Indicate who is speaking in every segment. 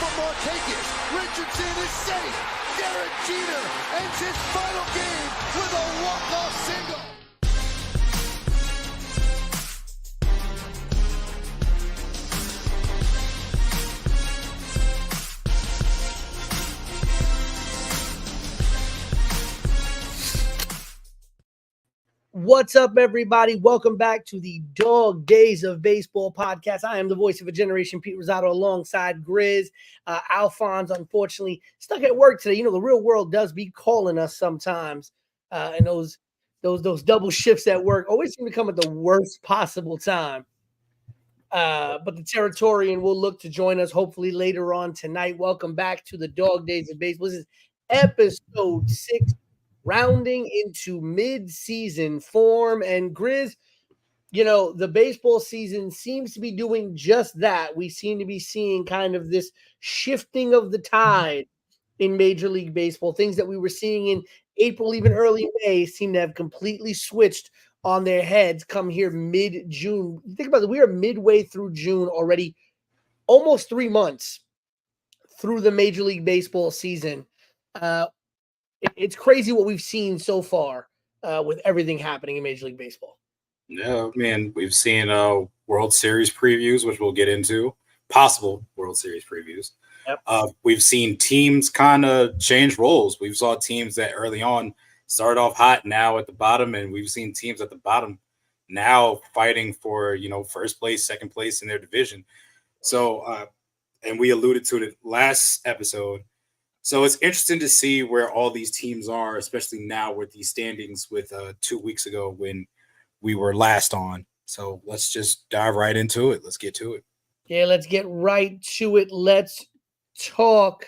Speaker 1: from Markakis. Richardson is safe. Derek Jeter ends his final game with a walk-off single.
Speaker 2: What's up, everybody? Welcome back to the Dog Days of Baseball podcast. I am the voice of a generation, Pete Rosado, alongside Grizz. Alphonse, unfortunately, stuck at work today. You know, the real world does be calling us sometimes. And those double shifts at work always seem to come at the worst possible time. But the Territorian will look to join us hopefully later on tonight. Welcome back to the Dog Days of Baseball. This is episode 6. Rounding into mid-season form. And Grizz, you know, the baseball season seems to be doing just that. We seem to be seeing kind of this shifting of the tide in Major League Baseball. Things that we were seeing in April, even early May, seem to have completely switched on their heads come here mid-June. Think about it. We are midway through June already, almost 3 months through the Major League Baseball season. It's crazy what we've seen so far with everything happening in Major League Baseball.
Speaker 3: Yeah, man, we've seen World Series previews, which we'll get into, possible World Series previews.
Speaker 2: Yep.
Speaker 3: We've seen teams kind of change roles. We saw teams that early on started off hot, now at the bottom, and we've seen teams at the bottom now fighting for, first place, second place in their division. So, and we alluded to it last episode. So it's interesting to see where all these teams are, especially now with these standings with 2 weeks ago when we were last on. So let's just dive right into it. Let's get to it.
Speaker 2: Yeah, let's get right to it. Let's talk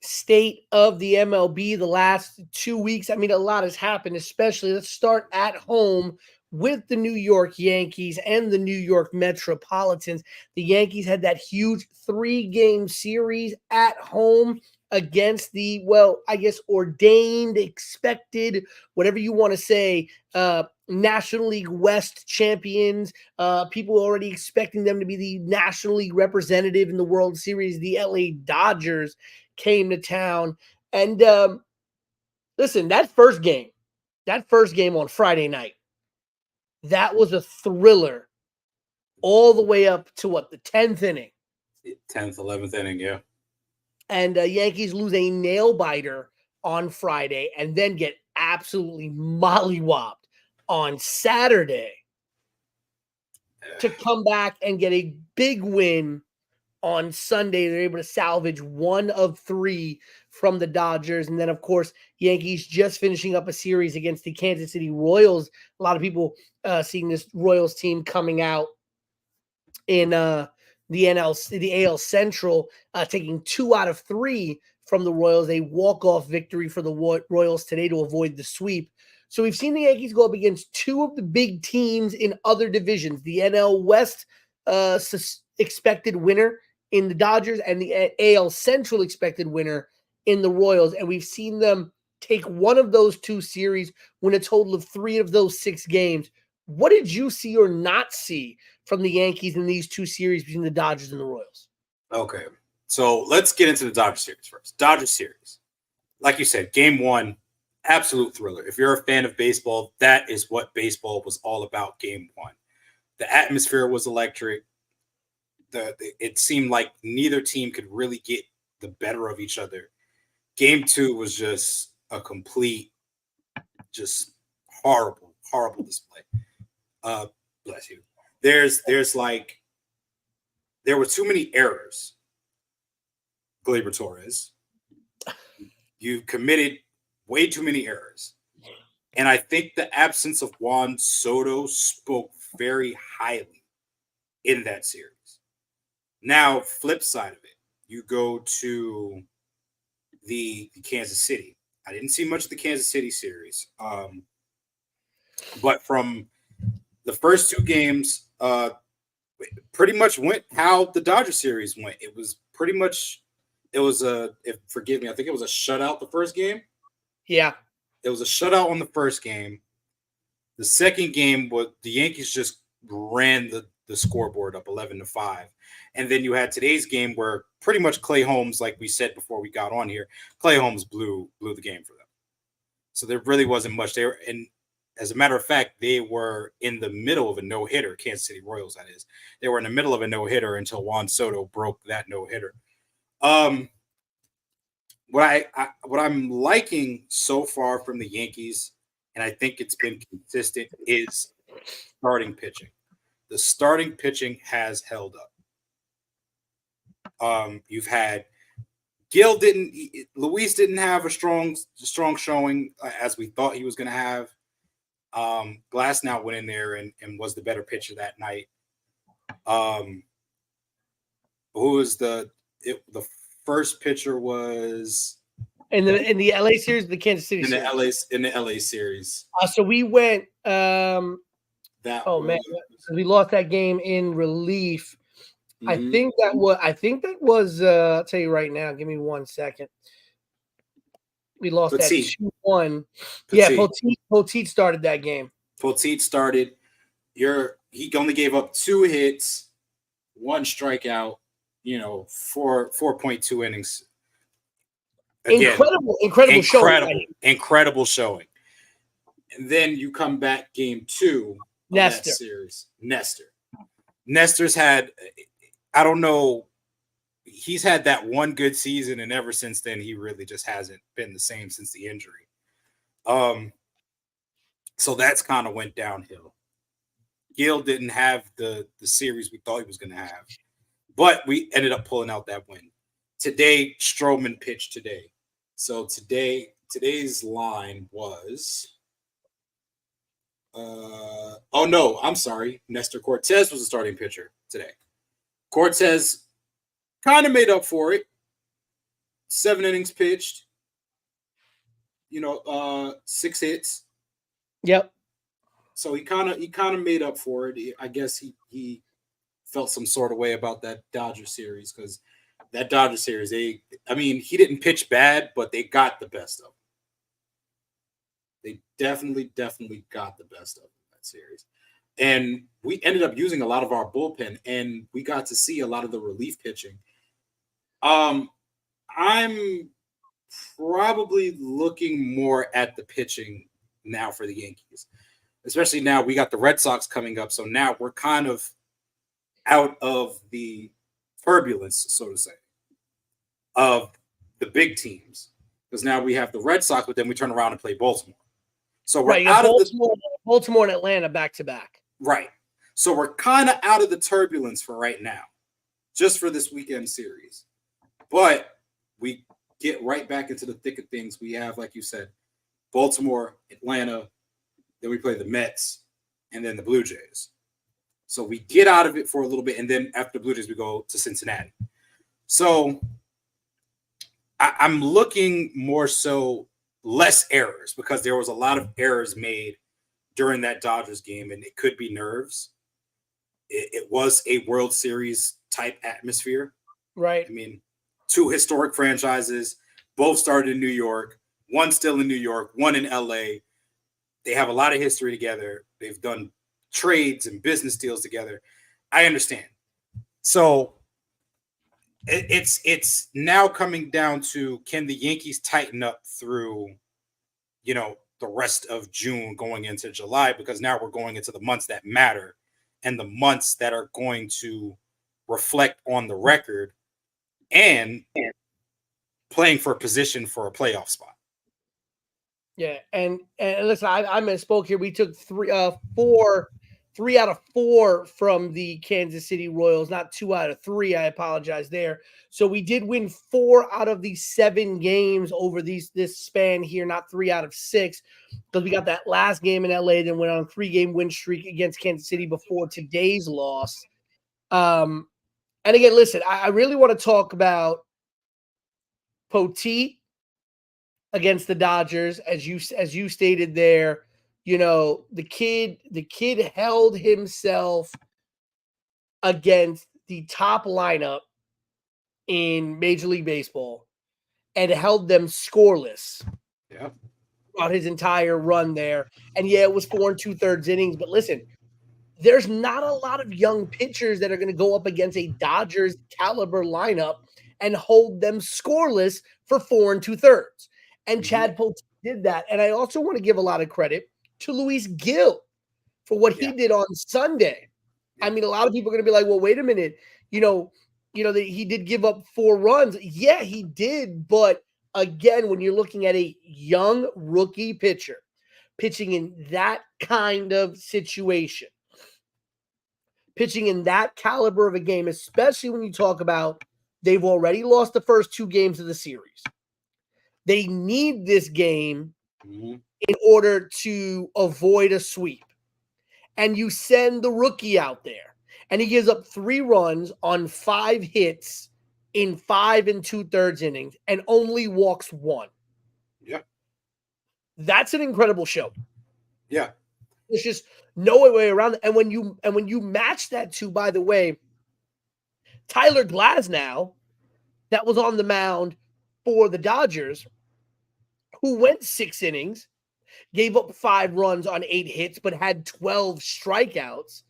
Speaker 2: state of the MLB the last 2 weeks. I mean, a lot has happened, especially let's start at home with the New York Yankees and the New York Metropolitans. The Yankees had that huge 3-game series at home against the, ordained, expected, whatever you want to say, National League West champions. People already expecting them to be the National League representative in the World Series. The LA Dodgers came to town. And listen, that first game on Friday night, that was a thriller all the way up to the 10th inning.
Speaker 3: 10th, 11th inning, yeah.
Speaker 2: And Yankees lose a nail-biter on Friday and then get absolutely mollywopped on Saturday to come back and get a big win on Sunday. They're able to salvage 1 of 3 from the Dodgers. And then, of course, Yankees just finishing up a series against the Kansas City Royals. A lot of people seeing this Royals team coming out in the AL Central, taking 2 out of 3 from the Royals. A walk-off victory for the Royals today to avoid the sweep. So we've seen the Yankees go up against 2 of the big teams in other divisions. The NL West expected winner in the Dodgers and the AL Central expected winner in the Royals. And we've seen them take one of those 2 series, win a total of 3 of those 6 games. What did you see or not see from the Yankees in these 2 series between the Dodgers and the Royals?
Speaker 3: Okay, so let's get into the Dodgers series first. Dodgers series. Like you said, game 1, absolute thriller. If you're a fan of baseball, that is what baseball was all about game 1. The atmosphere was electric. It seemed like neither team could really get the better of each other. Game 2 was just a complete, just horrible display. Bless you. There were too many errors. Gleyber Torres, you committed way too many errors. And I think the absence of Juan Soto spoke very highly in that series. Now, flip side of it, you go to the Kansas City. I didn't see much of the Kansas City series. But from the first 2 games, pretty much went how the Dodger series went. It was pretty much, forgive me, I think it was a shutout the first game.
Speaker 2: Yeah.
Speaker 3: It was a shutout on the first game. The second game was the Yankees just ran the scoreboard up 11-5. And then you had today's game where pretty much Clay Holmes, like we said before we got on here, Clay Holmes blew the game for them. So there really wasn't much there. And as a matter of fact, they were in the middle of a no-hitter, Kansas City Royals, that is. They were in the middle of a no-hitter until Juan Soto broke that no-hitter. What I'm liking so far from the Yankees, and I think it's been consistent, is starting pitching. The starting pitching has held up. You've had Luis didn't have a strong showing as we thought he was going to have. Glasnow went in there and was the better pitcher that night. Who was the first pitcher was
Speaker 2: in the LA series, the Kansas City
Speaker 3: series. In the LA series.
Speaker 2: So we went man, we lost that game in relief. Mm-hmm. I think that was I'll tell you right now, give me 1 second. We lost
Speaker 3: Poteet.
Speaker 2: that 2-1. Yeah, Poteet started that game.
Speaker 3: Poteet started. He only gave up 2 hits, 1 strikeout, 4.2 innings. Again, incredible showing. And then you come back game 2 of that series. Nestor's had, I don't know, he's had that one good season, and ever since then, he really just hasn't been the same since the injury. So that's kind of went downhill. Gil didn't have the series we thought he was going to have, but we ended up pulling out that win. Today, Stroman pitched today. So today's line was, I'm sorry. Nestor Cortes was the starting pitcher today. Cortes kind of made up for it. 7 innings pitched. 6 hits.
Speaker 2: Yep.
Speaker 3: So he kind of made up for it. I guess he felt some sort of way about that Dodger series, because that Dodger series, he didn't pitch bad, but they got the best of him. They definitely got the best of him in that series. And we ended up using a lot of our bullpen, and we got to see a lot of the relief pitching. I'm probably looking more at the pitching now for the Yankees, especially now we got the Red Sox coming up. So now we're kind of out of the turbulence, so to say, of the big teams, because now we have the Red Sox, but then we turn around and play Baltimore. So we're out of
Speaker 2: Baltimore and Atlanta back to back.
Speaker 3: Right. So we're kind of out of the turbulence for right now, just for this weekend series. But we get right back into the thick of things. We have, like you said, Baltimore, Atlanta, then we play the Mets, and then the Blue Jays. So we get out of it for a little bit, and then after the Blue Jays, we go to Cincinnati. So I'm looking more so less errors, because there was a lot of errors made during that Dodgers game, and it could be nerves. It was a World Series type atmosphere.
Speaker 2: Right.
Speaker 3: 2 historic franchises, both started in New York, one still in New York, one in LA. They have a lot of history together. They've done trades and business deals together. I understand. So it's now coming down to, can the Yankees tighten up through, the rest of June going into July, because now we're going into the months that matter and the months that are going to reflect on the record and playing for a position for a playoff spot.
Speaker 2: Yeah, and listen, I misspoke here. We took 3 out of 4 from the Kansas City Royals, not 2 out of 3. I apologize there. So we did win 4 out of these 7 games over this span here, not 3 out of 6, because we got that last game in LA, then went on a 3-game win streak against Kansas City before today's loss. And again, listen, I really want to talk about Poteet against the Dodgers, as you stated there. The kid held himself against the top lineup in Major League Baseball and held them scoreless.
Speaker 3: Yeah.
Speaker 2: On his entire run there. And yeah, it was 4 2/3 innings, but listen, there's not a lot of young pitchers that are going to go up against a Dodgers caliber lineup and hold them scoreless for 4 2/3. And Chad Poteet did that. And I also want to give a lot of credit to Luis Gil for what he did on Sunday. I mean, a lot of people are going to be like, well, wait a minute. He did give up 4 runs. Yeah, he did. But again, when you're looking at a young rookie pitcher pitching in that kind of situation, pitching in that caliber of a game, especially when you talk about they've already lost the first 2 games of the series. They need this game in order to avoid a sweep. And you send the rookie out there, and he gives up 3 runs on 5 hits in 5 2/3 innings and only walks 1.
Speaker 3: Yeah.
Speaker 2: That's an incredible show.
Speaker 3: Yeah.
Speaker 2: There's just no way around it. And when you match that to, by the way, Tyler Glasnow, that was on the mound for the Dodgers, who went 6 innings, gave up 5 runs on 8 hits, but had 12 strikeouts.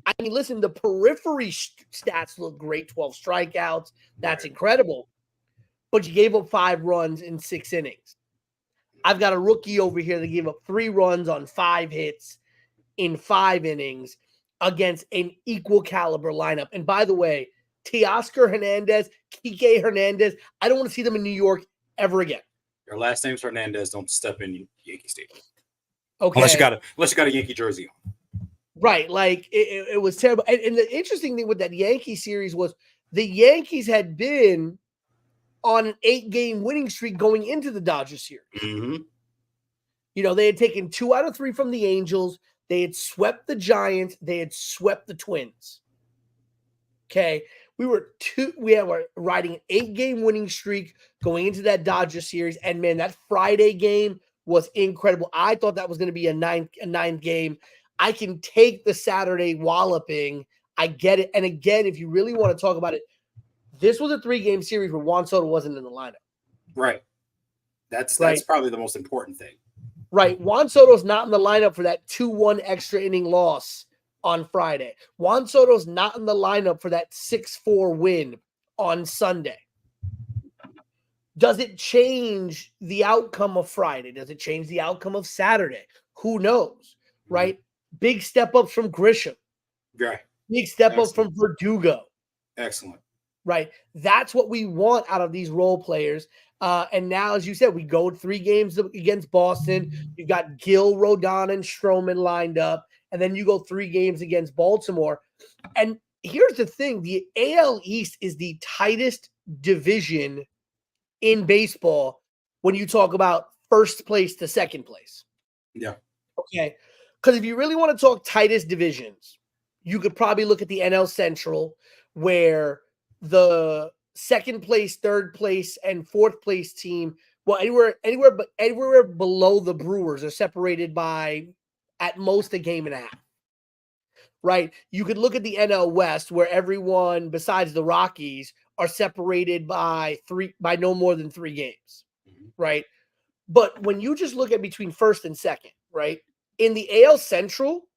Speaker 2: I mean, listen, the periphery stats look great. 12 strikeouts. That's incredible. But you gave up 5 runs in 6 innings. I've got a rookie over here that gave up 3 runs on 5 hits in 5 innings against an equal caliber lineup. And by the way, Teoscar Hernandez, Kike Hernandez, I don't want to see them in New York ever again.
Speaker 3: Your last name's Hernandez. Don't step in Yankee Stadium.
Speaker 2: Okay.
Speaker 3: Unless you got a Yankee jersey on.
Speaker 2: Right. Like it was terrible. And the interesting thing with that Yankee series was the Yankees had been on an 8-game winning streak going into the Dodgers series.
Speaker 3: Mm-hmm.
Speaker 2: They had taken 2 out of 3 from the Angels. They had swept the Giants. They had swept the Twins. Okay. We were riding an 8-game winning streak going into that Dodgers series. And man, that Friday game was incredible. I thought that was going to be a ninth game. I can take the Saturday walloping. I get it. And again, if you really want to talk about it, this was a 3-game series where Juan Soto wasn't in the lineup.
Speaker 3: Right. That's probably the most important thing.
Speaker 2: Right. Juan Soto's not in the lineup for that 2-1 extra inning loss on Friday. Juan Soto's not in the lineup for that 6-4 win on Sunday. Does it change the outcome of Friday? Does it change the outcome of Saturday? Who knows? Right. Big step ups from Grisham.
Speaker 3: Right.
Speaker 2: Big step up from Verdugo.
Speaker 3: Excellent.
Speaker 2: Right. That's what we want out of these role players. And now, as you said, we go 3 games against Boston. You've got Gil, Rodon, and Stroman lined up. And then you go 3 games against Baltimore. And here's the thing. The AL East is the tightest division in baseball when you talk about first place to second place.
Speaker 3: Yeah.
Speaker 2: Okay. Because if you really want to talk tightest divisions, you could probably look at the NL Central, where the second place, third place, and fourth place team, well, anywhere below the Brewers are separated by at most a game and a half. Right? You could look at the NL West, where everyone besides the Rockies are separated by no more than 3 games. Right? But when you just look at between first and second, right? In the AL Central,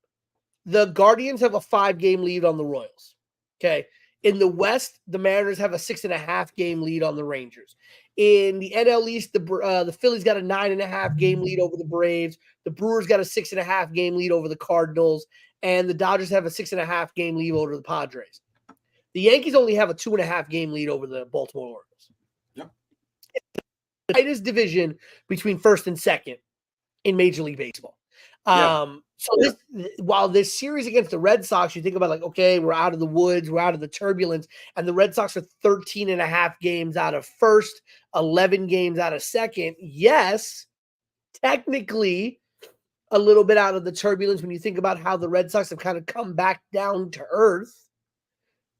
Speaker 2: the Guardians have a 5-game lead on the Royals. Okay. In the West, the Mariners have a 6.5-game lead on the Rangers. In the NL East, the Phillies got a 9.5-game lead over the Braves. The Brewers got a 6.5-game lead over the Cardinals. And the Dodgers have a 6.5-game lead over the Padres. The Yankees only have a 2.5-game lead over the Baltimore Orioles.
Speaker 3: Yep.
Speaker 2: It's the tightest division between first and second in Major League Baseball. While this series against the Red Sox, you think about like, okay, we're out of the woods, we're out of the turbulence, and the Red Sox are 13.5 games out of first, 11 games out of second. Yes, technically a little bit out of the turbulence when you think about how the Red Sox have kind of come back down to earth,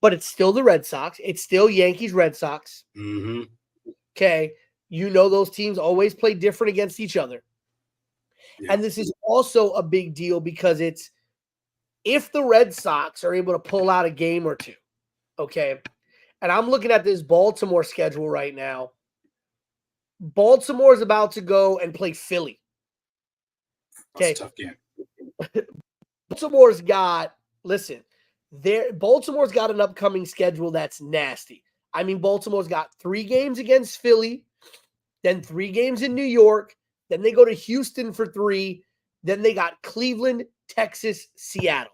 Speaker 2: but it's still the Red Sox. It's still Yankees, Red Sox.
Speaker 3: Mm-hmm.
Speaker 2: Okay. Those teams always play different against each other. Yeah. And this is also a big deal because it's if the Red Sox are able to pull out a game or 2, okay, and I'm looking at this Baltimore schedule right now. Baltimore is about to go and play Philly. Okay,
Speaker 3: that's a tough game.
Speaker 2: Baltimore's got an upcoming schedule that's nasty. I mean, Baltimore's got 3 games against Philly, then 3 games in New York, then they go to Houston for 3, then they got Cleveland, Texas, Seattle.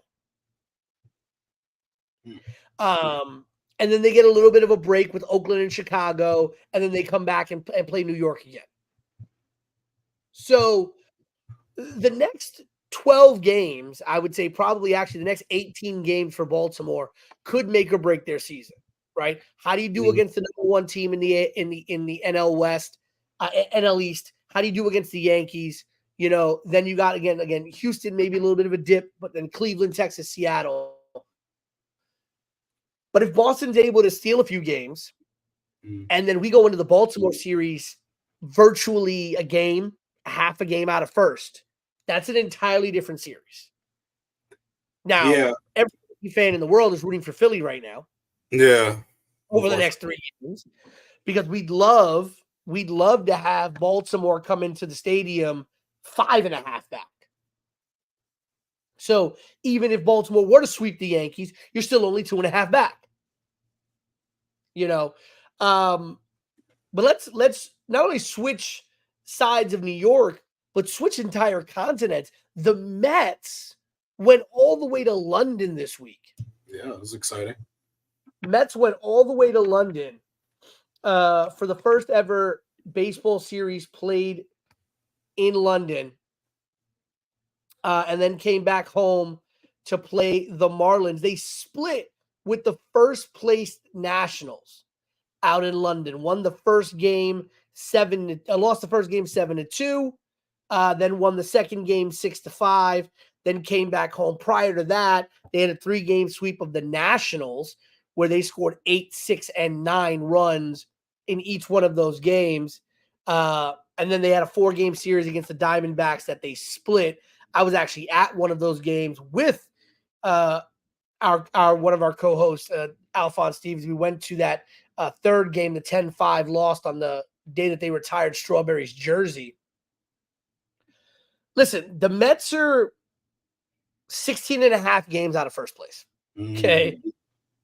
Speaker 2: And then they get a little bit of a break with Oakland and Chicago, and then they come back and play New York again. So the next 12 games, I would say probably actually the next 18 games for Baltimore could make or break their season, right? How do you do against the number 1 team in the NL West, NL East? How do you do against the Yankees? You know, then you got again Houston, maybe a little bit of a dip, but then Cleveland, Texas, Seattle. But if Boston's able to steal a few games, and then we go into the Baltimore series virtually half a game out of first, that's an entirely different series. Now, every fan in the world is rooting for Philly right now.
Speaker 3: Yeah.
Speaker 2: Over the next 3 games, because we'd love to have Baltimore come into the stadium 5.5 back. So even if Baltimore were to sweep the Yankees, you're still only 2.5 back. You know, but let's not only switch sides of New York, but switch entire continents. The Mets went all the way to London this week.
Speaker 3: Yeah, it was exciting.
Speaker 2: Mets went all the way to London for the first ever baseball series played in London, and then came back home to play the Marlins. They split with the first place Nationals out in London. Won the first game lost the first game 7-2. Then won the second game 6-5. Then came back home. Prior to that, they had a 3-game sweep of the Nationals, where they scored 8, 6, and 9 runs in each one of those games. And then they had a 4-game series against the Diamondbacks that they split. I was actually at one of those games with our one of our co-hosts, Alphonse Stevens. We went to that 3rd game, the 10-5 lost on the day that they retired Strawberry's jersey. Listen, the Mets are 16.5 games out of first place. Okay.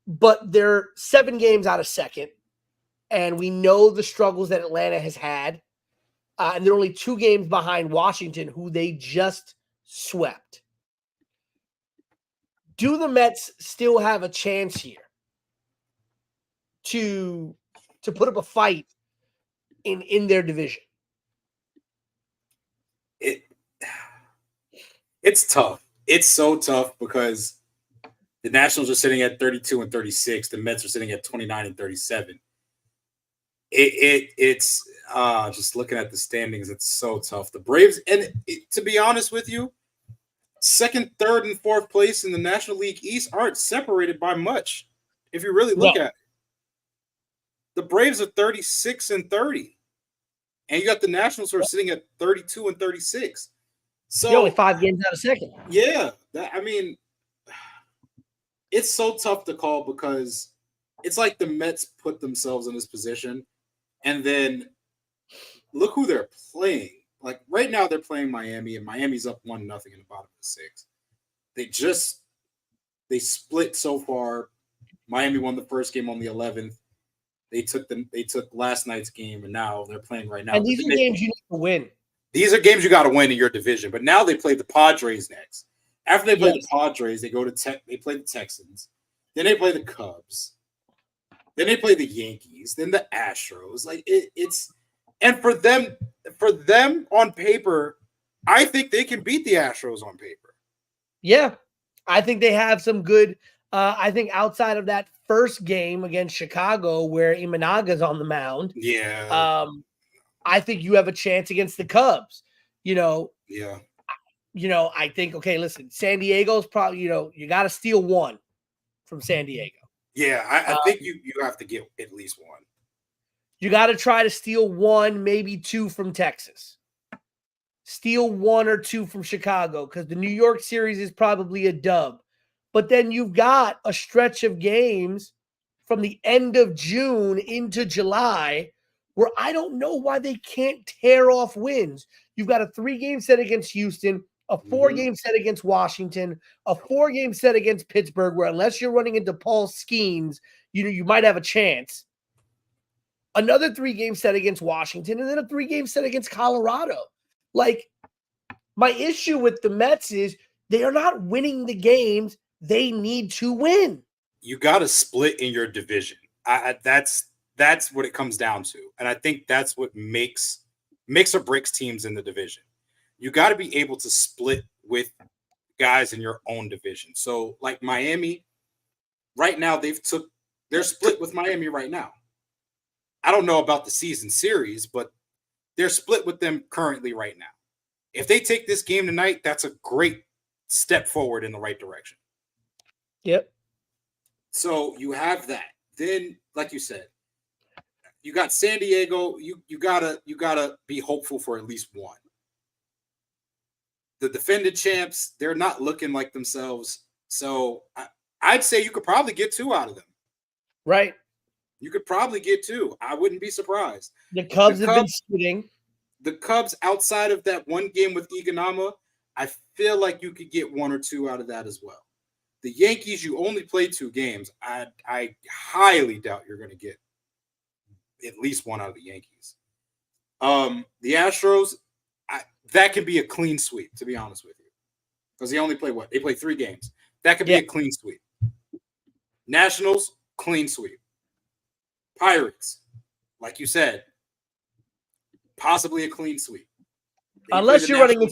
Speaker 2: But they're 7 games out of second. And we know the struggles that Atlanta has had. And they're only 2 games behind Washington, who they just swept. Do the Mets still have a chance here to put up a fight in their division?
Speaker 3: It's tough. It's so tough because the Nationals are sitting at 32 and 36. The Mets are sitting at 29 and 37. It's just looking at the standings, it's so tough. The Braves, and to be honest with you, 2nd, 3rd, and 4th place in the National League East aren't separated by much. If you really look at it, the Braves are 36 and 30, and you got the Nationals who are sitting at 32 and 36. So
Speaker 2: you're only 5 games out of second.
Speaker 3: Yeah, it's so tough to call because it's like the Mets put themselves in this position, and then look who they're playing. Like right now, they're playing Miami, and Miami's up 1-0 in the bottom of the 6th. They split so far. Miami won the first game on the 11th. They took last night's game, and now they're playing right now.
Speaker 2: And these are games you need to win.
Speaker 3: These are games you got to win in your division. But now they play the Padres next. After they play the Padres, they go to they play the Texans. Then they play the Cubs. Then they play the Yankees. Then the Astros. Like it's. And for them on paper, I think they can beat the Astros on paper.
Speaker 2: Yeah, I think they have some good. I think outside of that first game against Chicago, where Imanaga's on the mound, I think you have a chance against the Cubs. I think, okay, listen, San Diego's probably, you got to steal 1 from San Diego.
Speaker 3: Yeah, I think you have to get at least 1.
Speaker 2: You got to try to steal 1, maybe 2 from Texas. Steal 1 or 2 from Chicago, because the New York series is probably a dub. But then you've got a stretch of games from the end of June into July where I don't know why they can't tear off wins. You've got a 3-game set against Houston, a 4-game set against Washington, a 4-game set against Pittsburgh, where unless you're running into Paul Skeens, you might have a chance. another 3-game set against Washington, and then a 3-game set against Colorado. Like, my issue with the Mets is they are not winning the games they need to win.
Speaker 3: You got to split in your division. That's what it comes down to. And I think that's what makes or breaks teams in the division. You got to be able to split with guys in your own division. So like Miami, right now they're split with Miami right now. I don't know about the season series, but they're split with them currently right now. If they take this game tonight, that's a great step forward in the right direction.
Speaker 2: Yep.
Speaker 3: So you have that. Then, like you said, you got San Diego. You gotta be hopeful for at least one. The defended champs, they're not looking like themselves. So I'd say you could probably get 2 out of them.
Speaker 2: Right.
Speaker 3: You could probably get 2. I wouldn't be surprised.
Speaker 2: The Cubs have been shooting.
Speaker 3: The Cubs, outside of that one game with Iganama, I feel like you could get 1 or 2 out of that as well. The Yankees, you only played 2 games. I highly doubt you're going to get at least 1 out of the Yankees. The Astros, that can be a clean sweep, to be honest with you. Because they only play what? They play 3 games. That could be a clean sweep. Nationals, clean sweep. Pirates, like you said, possibly a clean sweep.
Speaker 2: Unless you're running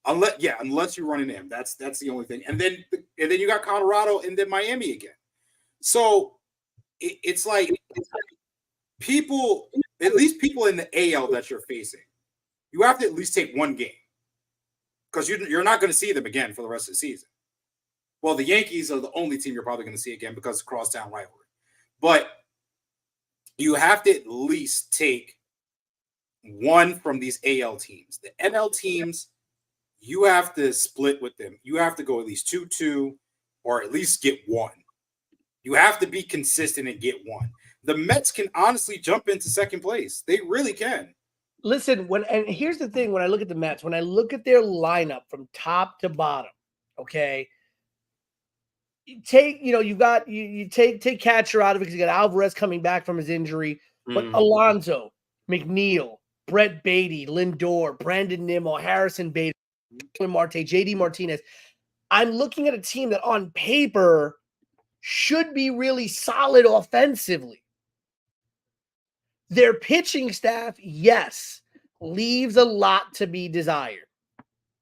Speaker 3: unless you're running them. That's the only thing. And then you got Colorado and then Miami again. So it's like people, at least people in the AL that you're facing, you have to at least take 1 game. Because you're not going to see them again for the rest of the season. Well, the Yankees are the only team you're probably going to see again because it's crosstown rivalry. But you have to at least take 1 from these AL teams. The NL teams, you have to split with them. You have to go at least 2-2 or at least get 1. You have to be consistent and get 1. The Mets can honestly jump into second place. They really can.
Speaker 2: Listen, and here's the thing, when I look at the Mets, when I look at their lineup from top to bottom, okay, you take catcher out of it because you got Alvarez coming back from his injury, but Alonso, McNeil, Brett Beatty, Lindor, Brandon Nimmo, Harrison Bader, Marte, JD Martinez. I'm looking at a team that on paper should be really solid offensively. Their pitching staff, yes, leaves a lot to be desired.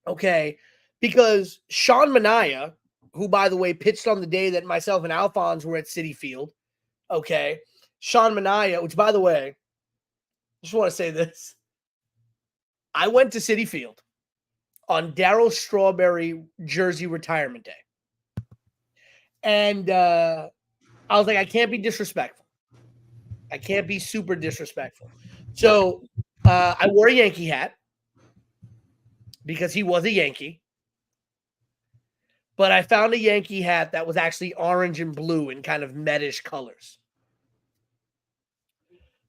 Speaker 2: Okay, because Sean Manaea, who, by the way, pitched on the day that myself and Alphonse were at Citi Field. Okay, Sean Manaea, which, by the way, I just want to say this. I went to Citi Field on Darryl Strawberry jersey retirement day. And I was like, I can't be disrespectful. I can't be super disrespectful. So I wore a Yankee hat because he was a Yankee. But I found a Yankee hat that was actually orange and blue in kind of metish colors.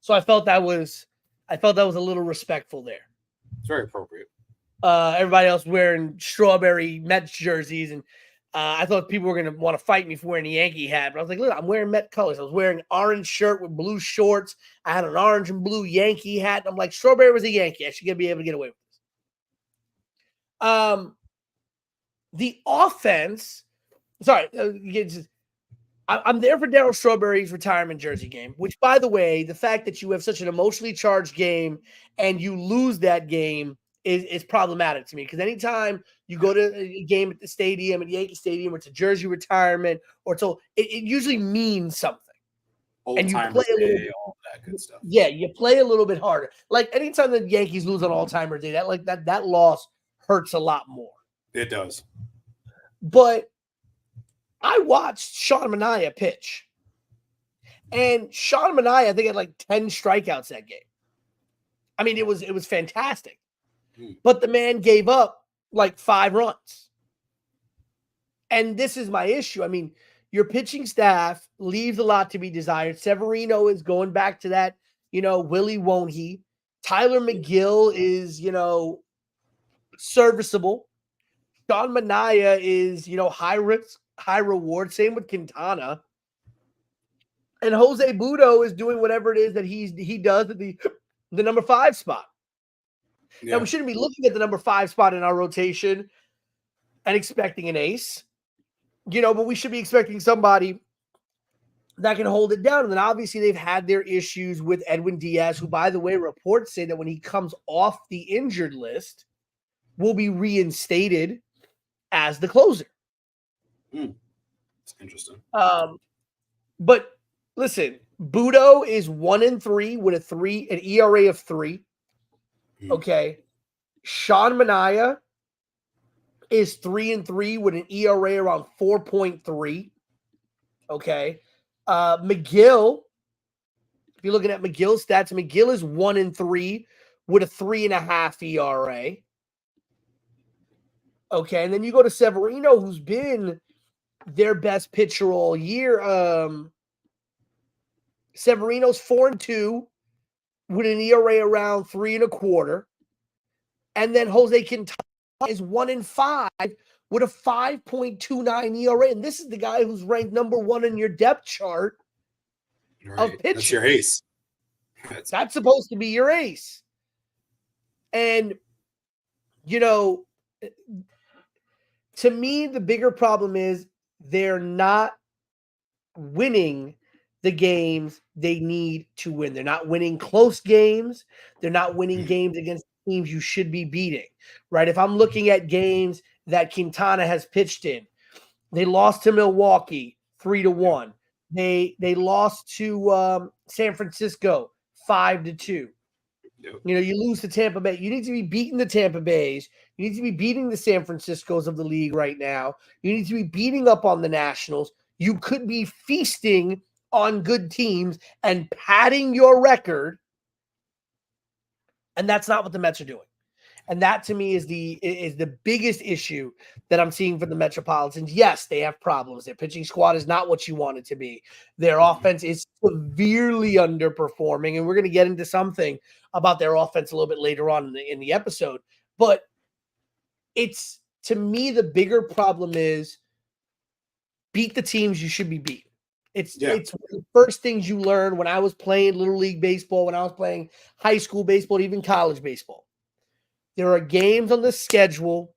Speaker 2: So I felt that was a little respectful there.
Speaker 3: It's very appropriate.
Speaker 2: Everybody else wearing strawberry Mets jerseys, and I thought people were going to want to fight me for wearing a Yankee hat. But I was like, look, I'm wearing Met colors. I was wearing an orange shirt with blue shorts. I had an orange and blue Yankee hat. And I'm like, Strawberry was a Yankee. I should be able to get away with this. The offense, sorry, I'm there for Darryl Strawberry's retirement jersey game, which, by the way, the fact that you have such an emotionally charged game and you lose that game is problematic to me, because anytime you go to a game at the stadium, at Yankee Stadium, or it's a jersey retirement, or so, it usually means something. And you play a little bit,
Speaker 3: all that good stuff.
Speaker 2: Yeah, you play a little bit harder. Like anytime the Yankees lose on All-Timer Day, that loss hurts a lot more.
Speaker 3: It does.
Speaker 2: But I watched Sean Manaea pitch. And Sean Manaea, I think, had like 10 strikeouts that game. I mean, it was fantastic. But the man gave up like 5 runs. And this is my issue. I mean, your pitching staff leaves a lot to be desired. Severino is going back to that, Willie won't he. Tyler McGill is, serviceable. Sean Manaea is, high risk, high reward. Same with Quintana. And Jose Budo is doing whatever it is that he does at the number 5 spot.
Speaker 3: Yeah.
Speaker 2: Now, we shouldn't be looking at the number 5 spot in our rotation and expecting an ace, but we should be expecting somebody that can hold it down. And then obviously they've had their issues with Edwin Diaz, who, by the way, reports say that when he comes off the injured list, will be reinstated as the closer.
Speaker 3: It's interesting.
Speaker 2: But listen, Budo is 1-3 with an ERA of 3. Okay. Sean Manaea is 3-3 with an ERA around 4.3. Okay. McGill, if you're looking at McGill's stats, McGill is 1-3 with a 3.5 ERA. Okay. And then you go to Severino, who's been their best pitcher all year. Severino's 4-2 with an ERA around 3.25. And then Jose Quintana is 1-5 with a 5.29 ERA. And this is the guy who's ranked number 1 in your depth chart of pitching.
Speaker 3: That's your ace.
Speaker 2: That's supposed to be your ace. And, to me, the bigger problem is they're not winning the games they need to win. They're not winning close games. They're not winning games against teams you should be beating, right? If I'm looking at games that Quintana has pitched in, they lost to Milwaukee 3-1. They lost to San Francisco 5-2.
Speaker 3: Yep.
Speaker 2: You lose to Tampa Bay. You need to be beating the Tampa Bays. You need to be beating the San Franciscos of the league right now. You need to be beating up on the Nationals. You could be feasting on good teams and padding your record. And that's not what the Mets are doing. And that, to me, is the biggest issue that I'm seeing for the Metropolitans. Yes, they have problems. Their pitching squad is not what you want it to be. Their offense is severely underperforming, and we're going to get into something about their offense a little bit later on in the episode. But it's, to me, the bigger problem is beat the teams you should be beating. It's the first things you learn when I was playing Little League baseball, when I was playing high school baseball, even college baseball. There are games on the schedule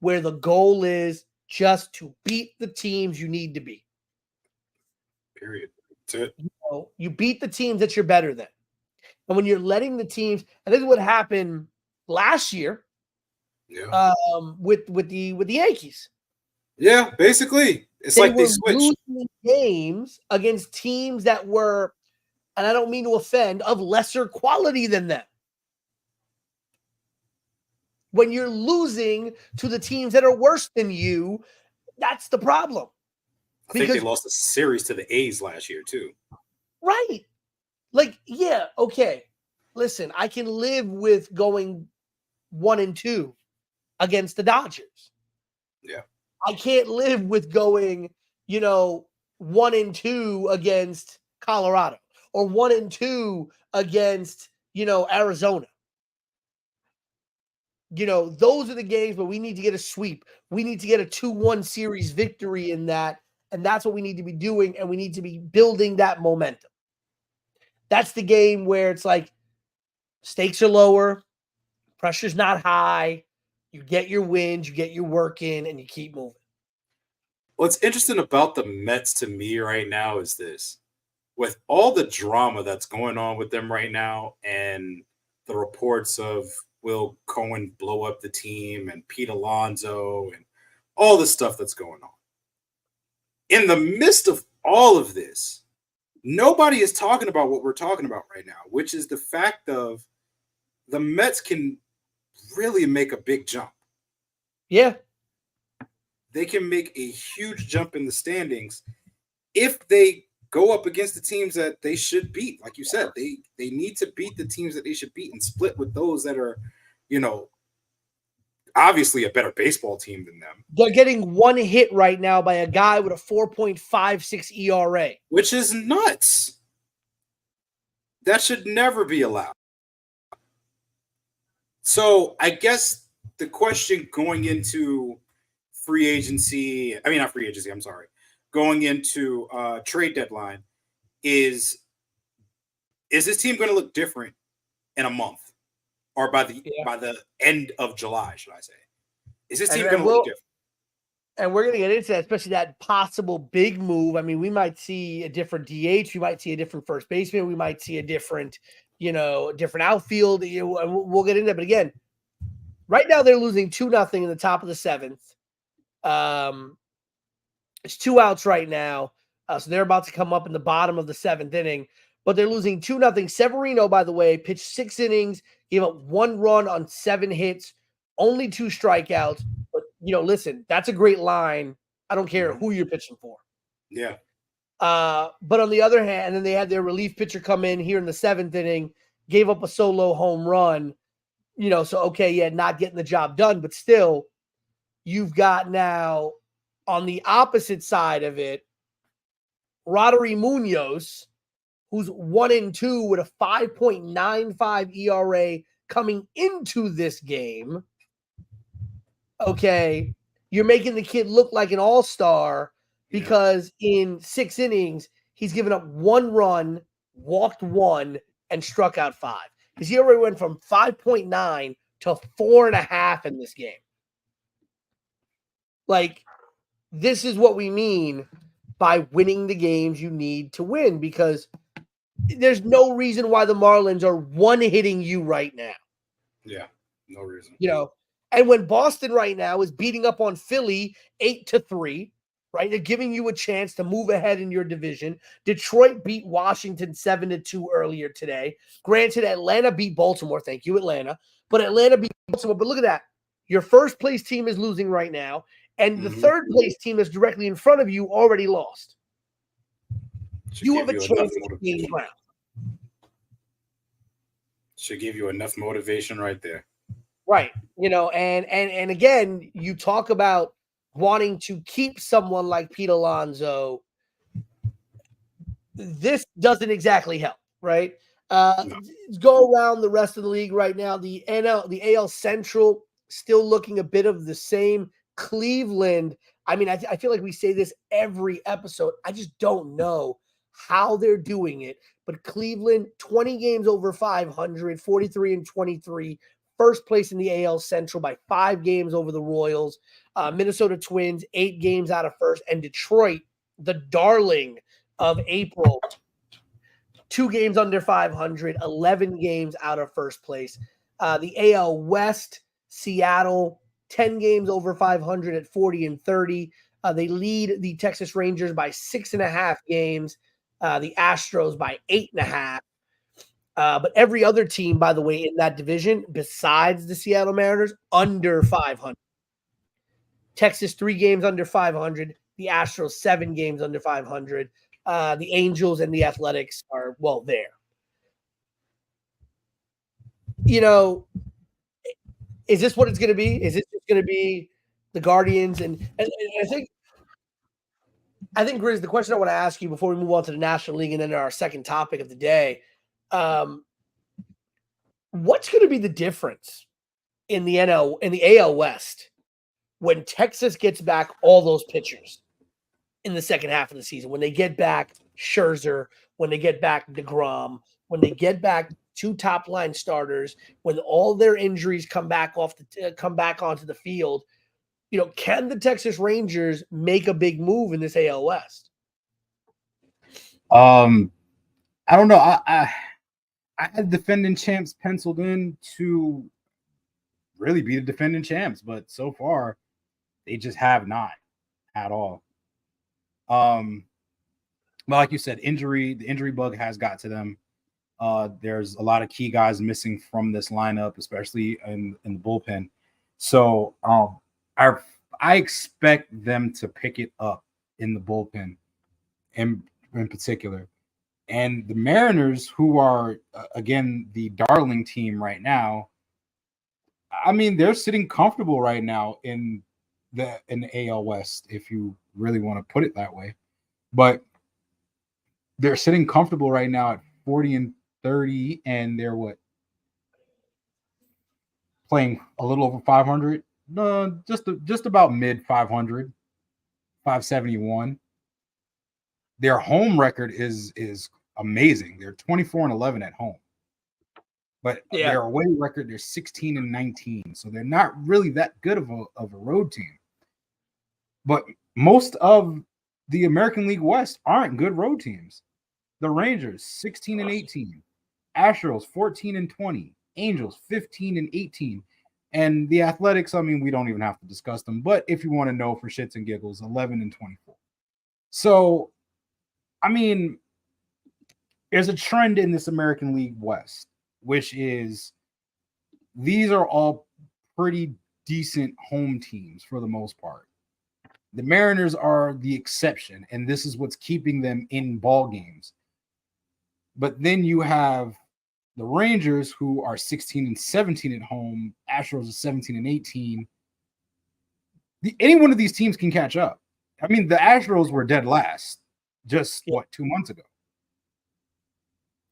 Speaker 2: where the goal is just to beat the teams you need to beat.
Speaker 3: Period. That's it.
Speaker 2: You beat the teams that you're better than. And when you're letting the teams, and this is what happened last year with the Yankees.
Speaker 3: Yeah, basically. It's like they switched.
Speaker 2: Losing games against teams that were, and I don't mean to offend, of lesser quality than them. When you're losing to the teams that are worse than you, that's the problem.
Speaker 3: I think they lost a series to the A's last year, too.
Speaker 2: Right. Like, yeah, okay. Listen, I can live with going 1-2 against the Dodgers.
Speaker 3: Yeah.
Speaker 2: I can't live with going, 1-2 against Colorado or 1-2 against, Arizona. Those are the games where we need to get a sweep. We need to get a 2-1 series victory in that. And that's what we need to be doing. And we need to be building that momentum. That's the game where it's like stakes are lower, pressure's not high. You get your wins, you get your work in, and you keep moving.
Speaker 3: What's interesting about the Mets to me right now is this. With all the drama that's going on with them right now and the reports of Will Cohen blow up the team and Pete Alonso and all the stuff that's going on. In the midst of all of this, nobody is talking about what we're talking about right now, which is the fact of the Mets can really make a big jump.
Speaker 2: Yeah.
Speaker 3: They can make a huge jump in the standings if they go up against the teams that they should beat. Like you said, they need to beat the teams that they should beat and split with those that are, obviously a better baseball team than them.
Speaker 2: They're getting one hit right now by a guy with a 4.56 ERA.
Speaker 3: Which is nuts. That should never be allowed. So I guess the question going into going into trade deadline is this team going to look different in a month or by the end of July, should I say? Is this team going to look different?
Speaker 2: And we're going to get into that, especially that possible big move. I mean, we might see a different DH. We might see a different first baseman. We might see a different, different outfield. We'll get into that. But again, right now they're losing 2-0 in the top of the 7th. It's 2 outs right now. So they're about to come up in the bottom of the 7th inning. But they're losing 2-0. Severino, by the way, pitched 6 innings, gave up 1 run on 7 hits, only 2 strikeouts. But, listen, that's a great line. I don't care who you're pitching for.
Speaker 3: Yeah.
Speaker 2: But on the other hand, and then they had their relief pitcher come in here in the 7th inning, gave up a solo home run. So, okay, yeah, not getting the job done. But still, you've got now on the opposite side of it, Roddery Munoz, who's 1-2 with a 5.95 ERA coming into this game. Okay, you're making the kid look like an all-star because in 6 innings, he's given up 1 run, walked 1, and struck out 5. His ERA went from 5.9 to 4.5 in this game. Like, this is what we mean by winning the games you need to win, because there's no reason why the Marlins are one-hitting you right now.
Speaker 3: Yeah, no reason.
Speaker 2: And when Boston right now is beating up on Philly 8-3, right? They're giving you a chance to move ahead in your division. Detroit beat Washington 7-2 earlier today. Granted, Atlanta beat Baltimore. Thank you, Atlanta. But Atlanta beat Baltimore. But look at that. Your first place team is losing right now. And the third place team that's directly in front of you already lost. You have a chance to gain ground.
Speaker 3: Should give you enough motivation right there.
Speaker 2: Right. And again, you talk about wanting to keep someone like Pete Alonso. This doesn't exactly help, right? Go around the rest of the league right now. The AL Central still looking a bit of the same. Cleveland, I mean, I feel like we say this every episode. I just don't know how they're doing it. But Cleveland, 20 games over 500, 43-23, first place in the AL Central by 5 games over the Royals. Minnesota Twins, 8 games out of first. And Detroit, the darling of April, 2 games under 500, 11 games out of first place. The AL West, Seattle, 10 games over 500 at 40-30. They lead the Texas Rangers by 6.5 games. The Astros by 8.5. But every other team, by the way, in that division, besides the Seattle Mariners, under 500. Texas, 3 games under 500. The Astros, 7 games under 500. The Angels and the Athletics are, there. Is this what it's going to be? Is this going to be the Guardians? And I think, Grizz, the question I want to ask you before we move on to the National League and then our second topic of the day, what's going to be the difference in the AL West when Texas gets back all those pitchers in the second half of the season? When they get back Scherzer, when they get back DeGrom, when they get back 2 top line starters, when all their injuries come back onto the field, can the Texas Rangers make a big move in this AL West?
Speaker 4: I don't know. I had defending champs penciled in to really be the defending champs, but so far they just have not at all. Well, like you said, the injury bug has got to them. There's a lot of key guys missing from this lineup, especially in the bullpen. So I expect them to pick it up in the bullpen in particular. And the Mariners, who are, again, the darling team right now, I mean, they're sitting comfortable right now in the AL West, if you really want to put it that way. But they're sitting comfortable right now at 40-30, and they're playing a little over 500. No, just about mid 500, 571. Their home record is amazing. They're 24-11 at home. But their away record, they're 16-19. So they're not really that good of a road team. But most of the American League West aren't good road teams. The Rangers, 16-18. Astros, 14-20. Angels, 15-18. And the Athletics, I mean, we don't even have to discuss them. But if you want to know for shits and giggles, 11-24. So, I mean, there's a trend in this American League West, which is these are all pretty decent home teams for the most part. The Mariners are the exception, and this is what's keeping them in ball games. But then you have the Rangers, who are 16-17 at home. Astros are 17-18. Any one of these teams can catch up. I mean, the Astros were dead last just, 2 months ago.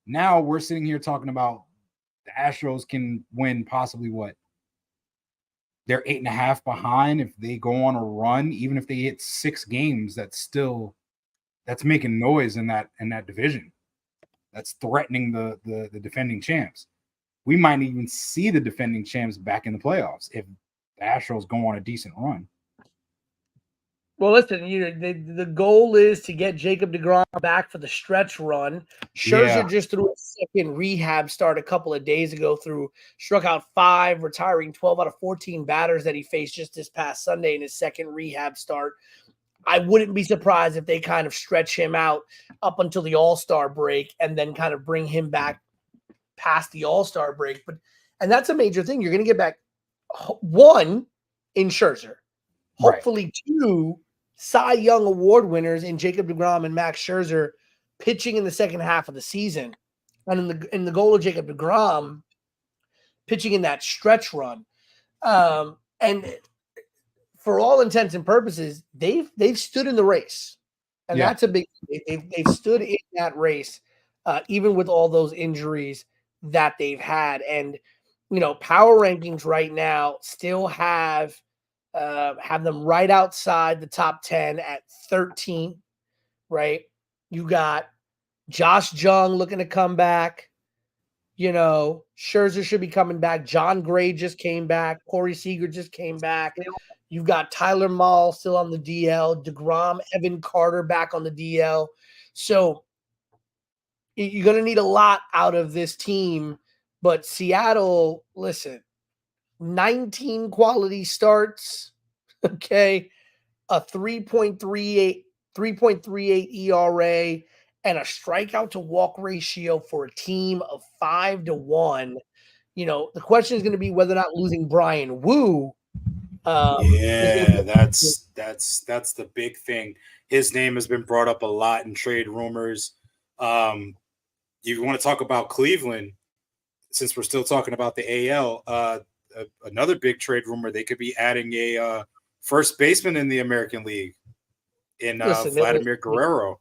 Speaker 4: Now we're sitting here talking about the Astros can win possibly what? They're 8.5 behind. If they go on a run, even if they hit 6 games, that's making noise in that division. That's threatening the defending champs. We might even see the defending champs back in the playoffs if the Astros go on a decent run.
Speaker 2: Well, listen, the goal is to get Jacob deGrom back for the stretch run. Scherzer just threw a second rehab start a couple of days ago. Struck out 5, retiring 12 out of 14 batters that he faced just this past Sunday in his second rehab start. I wouldn't be surprised if they kind of stretch him out up until the All-Star break and then kind of bring him back past the All-Star break. And that's a major thing. You're going to get back 1 in Scherzer, hopefully 2 Cy Young Award winners in Jacob deGrom and Max Scherzer pitching in the second half of the season. And in the goal of Jacob deGrom pitching in that stretch run. And for all intents and purposes, they've stood in the race. And that's a big thing. They've stood in that race, even with all those injuries that they've had. And, power rankings right now still have them right outside the top 10 at 13, right? You got Josh Jung looking to come back. Scherzer should be coming back. John Gray just came back. Corey Seager just came back. You've got Tyler Mahle still on the DL. deGrom, Evan Carter back on the DL. So you're going to need a lot out of this team. But Seattle, listen, 19 quality starts, okay, a 3.38 ERA, and a strikeout to walk ratio for a team of 5-1. The question is going to be whether or not losing Brian Wu.
Speaker 3: That's the big thing. His name has been brought up a lot in trade rumors. You want to talk about Cleveland, since we're still talking about the AL, another big trade rumor, they could be adding a first baseman in the American League in Vladimir Guerrero.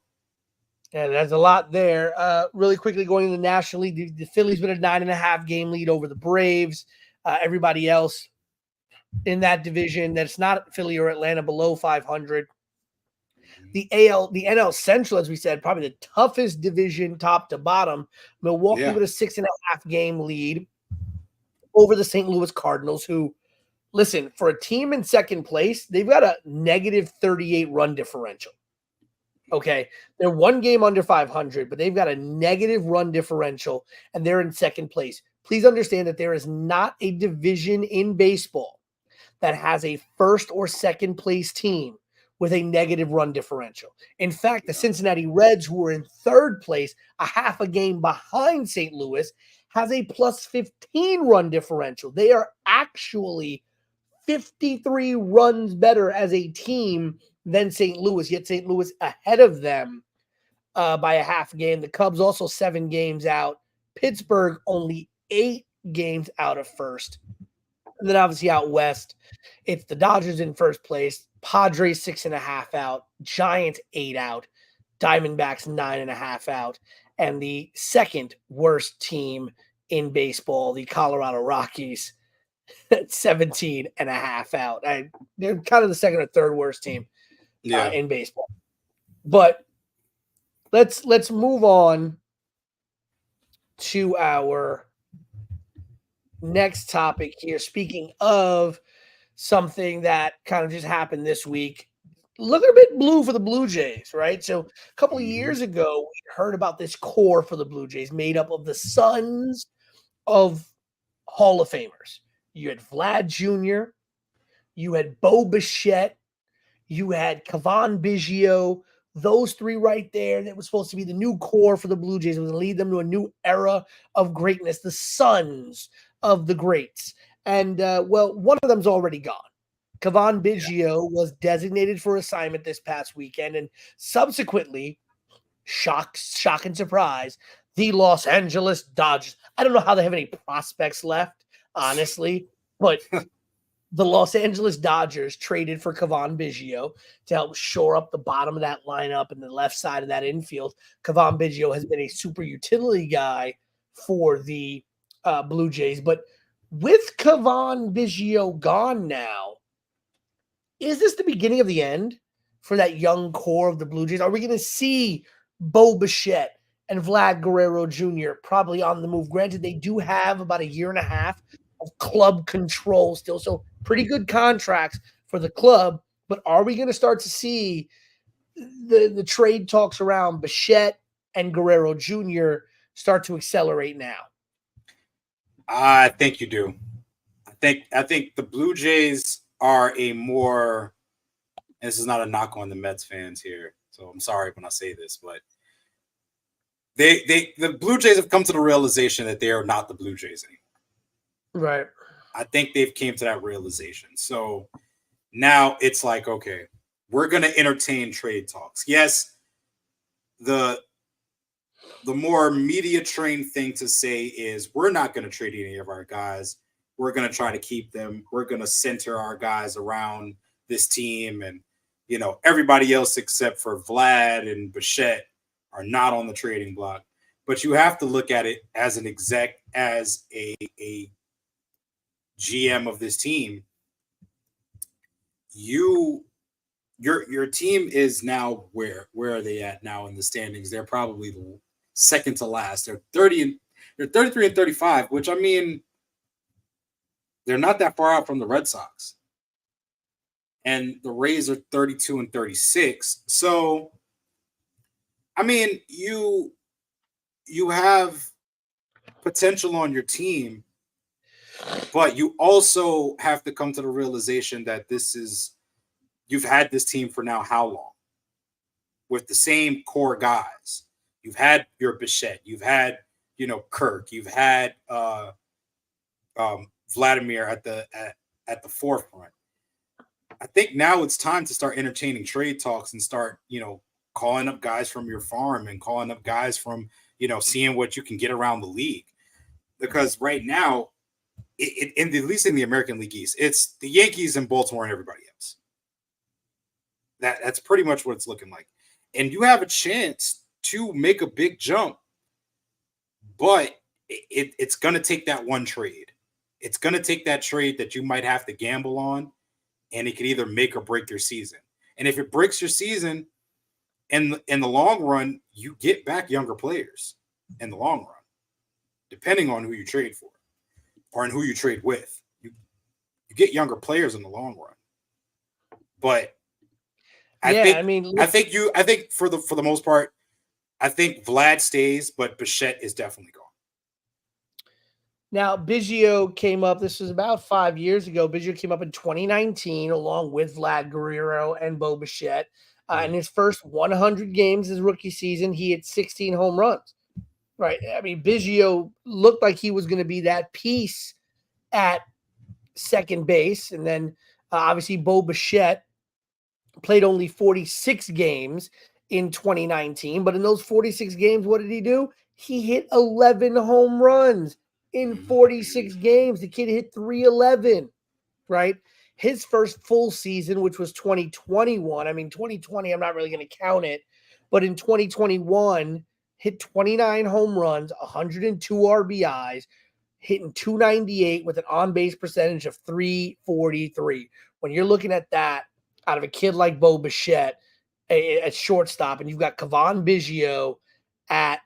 Speaker 2: Yeah, there's a lot there. Really quickly going to the National League, the Phillies with a 9.5 game lead over the Braves. Everybody else in that division that's not Philly or Atlanta below 500. The NL Central, as we said, probably the toughest division top to bottom. Milwaukee with a 6.5 game lead over the St. Louis Cardinals, who, listen, for a team in second place, they've got a negative 38 run differential. Okay, they're 1 game under 500, but they've got a negative run differential, and they're in second place. Please understand that there is not a division in baseball that has a first or second place team with a negative run differential. In fact, the Cincinnati Reds, who are in third place, a half a game behind St. Louis, has a plus 15 run differential. They are actually 53 runs better as a team than St. Louis, yet St. Louis ahead of them by a half game. The Cubs also 7 games out. Pittsburgh only 8 games out of first. And then obviously out west, it's the Dodgers in first place, Padres 6.5 out, Giants 8 out, Diamondbacks 9.5 out, and the second worst team in baseball, the Colorado Rockies, at 17.5 out. They're kind of the second or third worst team in baseball. But let's move on to our next topic here. Speaking of something that kind of just happened this week, looking a bit blue for the Blue Jays, right? So a couple of years ago, we heard about this core for the Blue Jays made up of the sons of Hall of Famers. You had Vlad Jr., you had Bo Bichette, you had Cavan Biggio. Those three right there, that was supposed to be the new core for the Blue Jays. It was going to lead them to a new era of greatness, the sons of the greats. And, well, one of them's already gone. Cavan Biggio was designated for assignment this past weekend, and subsequently, shock and surprise, the Los Angeles Dodgers. I don't know how they have any prospects left, honestly, but the Los Angeles Dodgers traded for Cavan Biggio to help shore up the bottom of that lineup and the left side of that infield. Cavan Biggio has been a super utility guy for the Blue Jays, but with Cavan Biggio gone now, is this the beginning of the end for that young core of the Blue Jays? Are we going to see Bo Bichette and Vlad Guerrero Jr. probably on the move? Granted, they do have about a year and a half of club control still, so pretty good contracts for the club. But are we going to start to see the trade talks around Bichette and Guerrero Jr. start to accelerate now?
Speaker 3: I think you do. I think the Blue Jays are a more, and this is not a knock on the Mets fans here, so I'm sorry when I say this, but the Blue Jays have come to the realization that they are not the Blue Jays anymore.
Speaker 2: Right.
Speaker 3: I think they've came to that realization. So now it's like, okay, we're going to entertain trade talks. Yes, the more media trained thing to say is we're not going to trade any of our guys. We're going to try to keep them. We're going to center our guys around this team. And, you know, everybody else except for Vlad and Bichette are not on the trading block. But you have to look at it as an exec, as a GM of this team. Your team is now where are they at now in the standings? They're probably the second to last. They're 33 and 35, which, I mean, they're not that far out from the Red Sox. And the Rays are 32 and 36. So, I mean, you have potential on your team, but you also have to come to the realization that you've had this team for now how long? With the same core guys. You've had your Bichette, you've had, you know, Kirk, you've had Vladimir at the forefront. I think now it's time to start entertaining trade talks and start, you know, calling up guys from your farm and calling up guys from, you know, seeing what you can get around the league. Because right now, at least in the American League East, it's the Yankees and Baltimore and everybody else. That's pretty much what it's looking like. And you have a chance to make a big jump, but it's going to take that one trade. It's going to take that trade that you might have to gamble on, and it could either make or break your season. And if it breaks your season, in the long run, you get back younger players in the long run, depending on who you trade for or in who you trade with. You get younger players in the long run. But I think for the most part, I think Vlad stays, but Bichette is definitely gone.
Speaker 2: Now, Biggio came up, this was about 5 years ago. Biggio came up in 2019 along with Vlad Guerrero and Bo Bichette. In his first 100 games his rookie season, he hit 16 home runs. Right. I mean, Biggio looked like he was going to be that piece at second base. And then obviously Bo Bichette played only 46 games in 2019. But in those 46 games, what did he do? He hit 11 home runs in 46 games. The kid hit 311, right? His first full season, which was 2021. I mean, 2020, I'm not really going to count it. But in 2021, hit 29 home runs, 102 RBIs, hitting 298 with an on-base percentage of 343. When you're looking at that out of a kid like Bo Bichette, at shortstop, and you've got Kevon Biggio at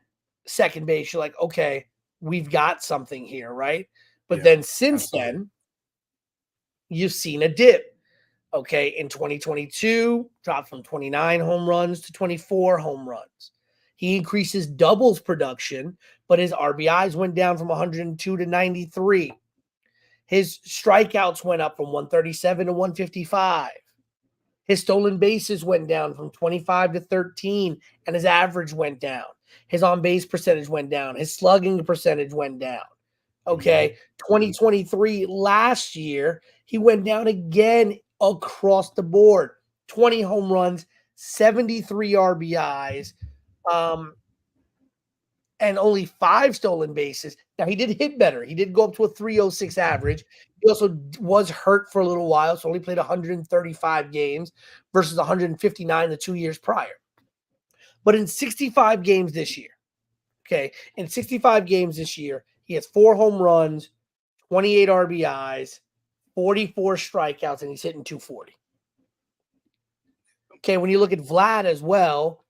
Speaker 2: second base, you're like, okay, we've got something here, right? But then since then, you've seen a dip. Okay, in 2022, dropped from 29 home runs to 24 home runs. He increased his doubles production, but his RBIs went down from 102 to 93. His strikeouts went up from 137 to 155. His stolen bases went down from 25 to 13, and his average went down. His on-base percentage went down. His slugging percentage went down. Okay, 2023, last year, he went down again across the board. 20 home runs, 73 RBIs, and only 5 stolen bases. Now, he did hit better. He did go up to a 306 average. He also was hurt for a little while, so only played 135 games versus 159 the 2 years prior. But in 65 games this year, okay, in 65 games this year, he has 4 home runs, 28 RBIs, 44 strikeouts, and he's hitting 240. Okay, when you look at Vlad as well,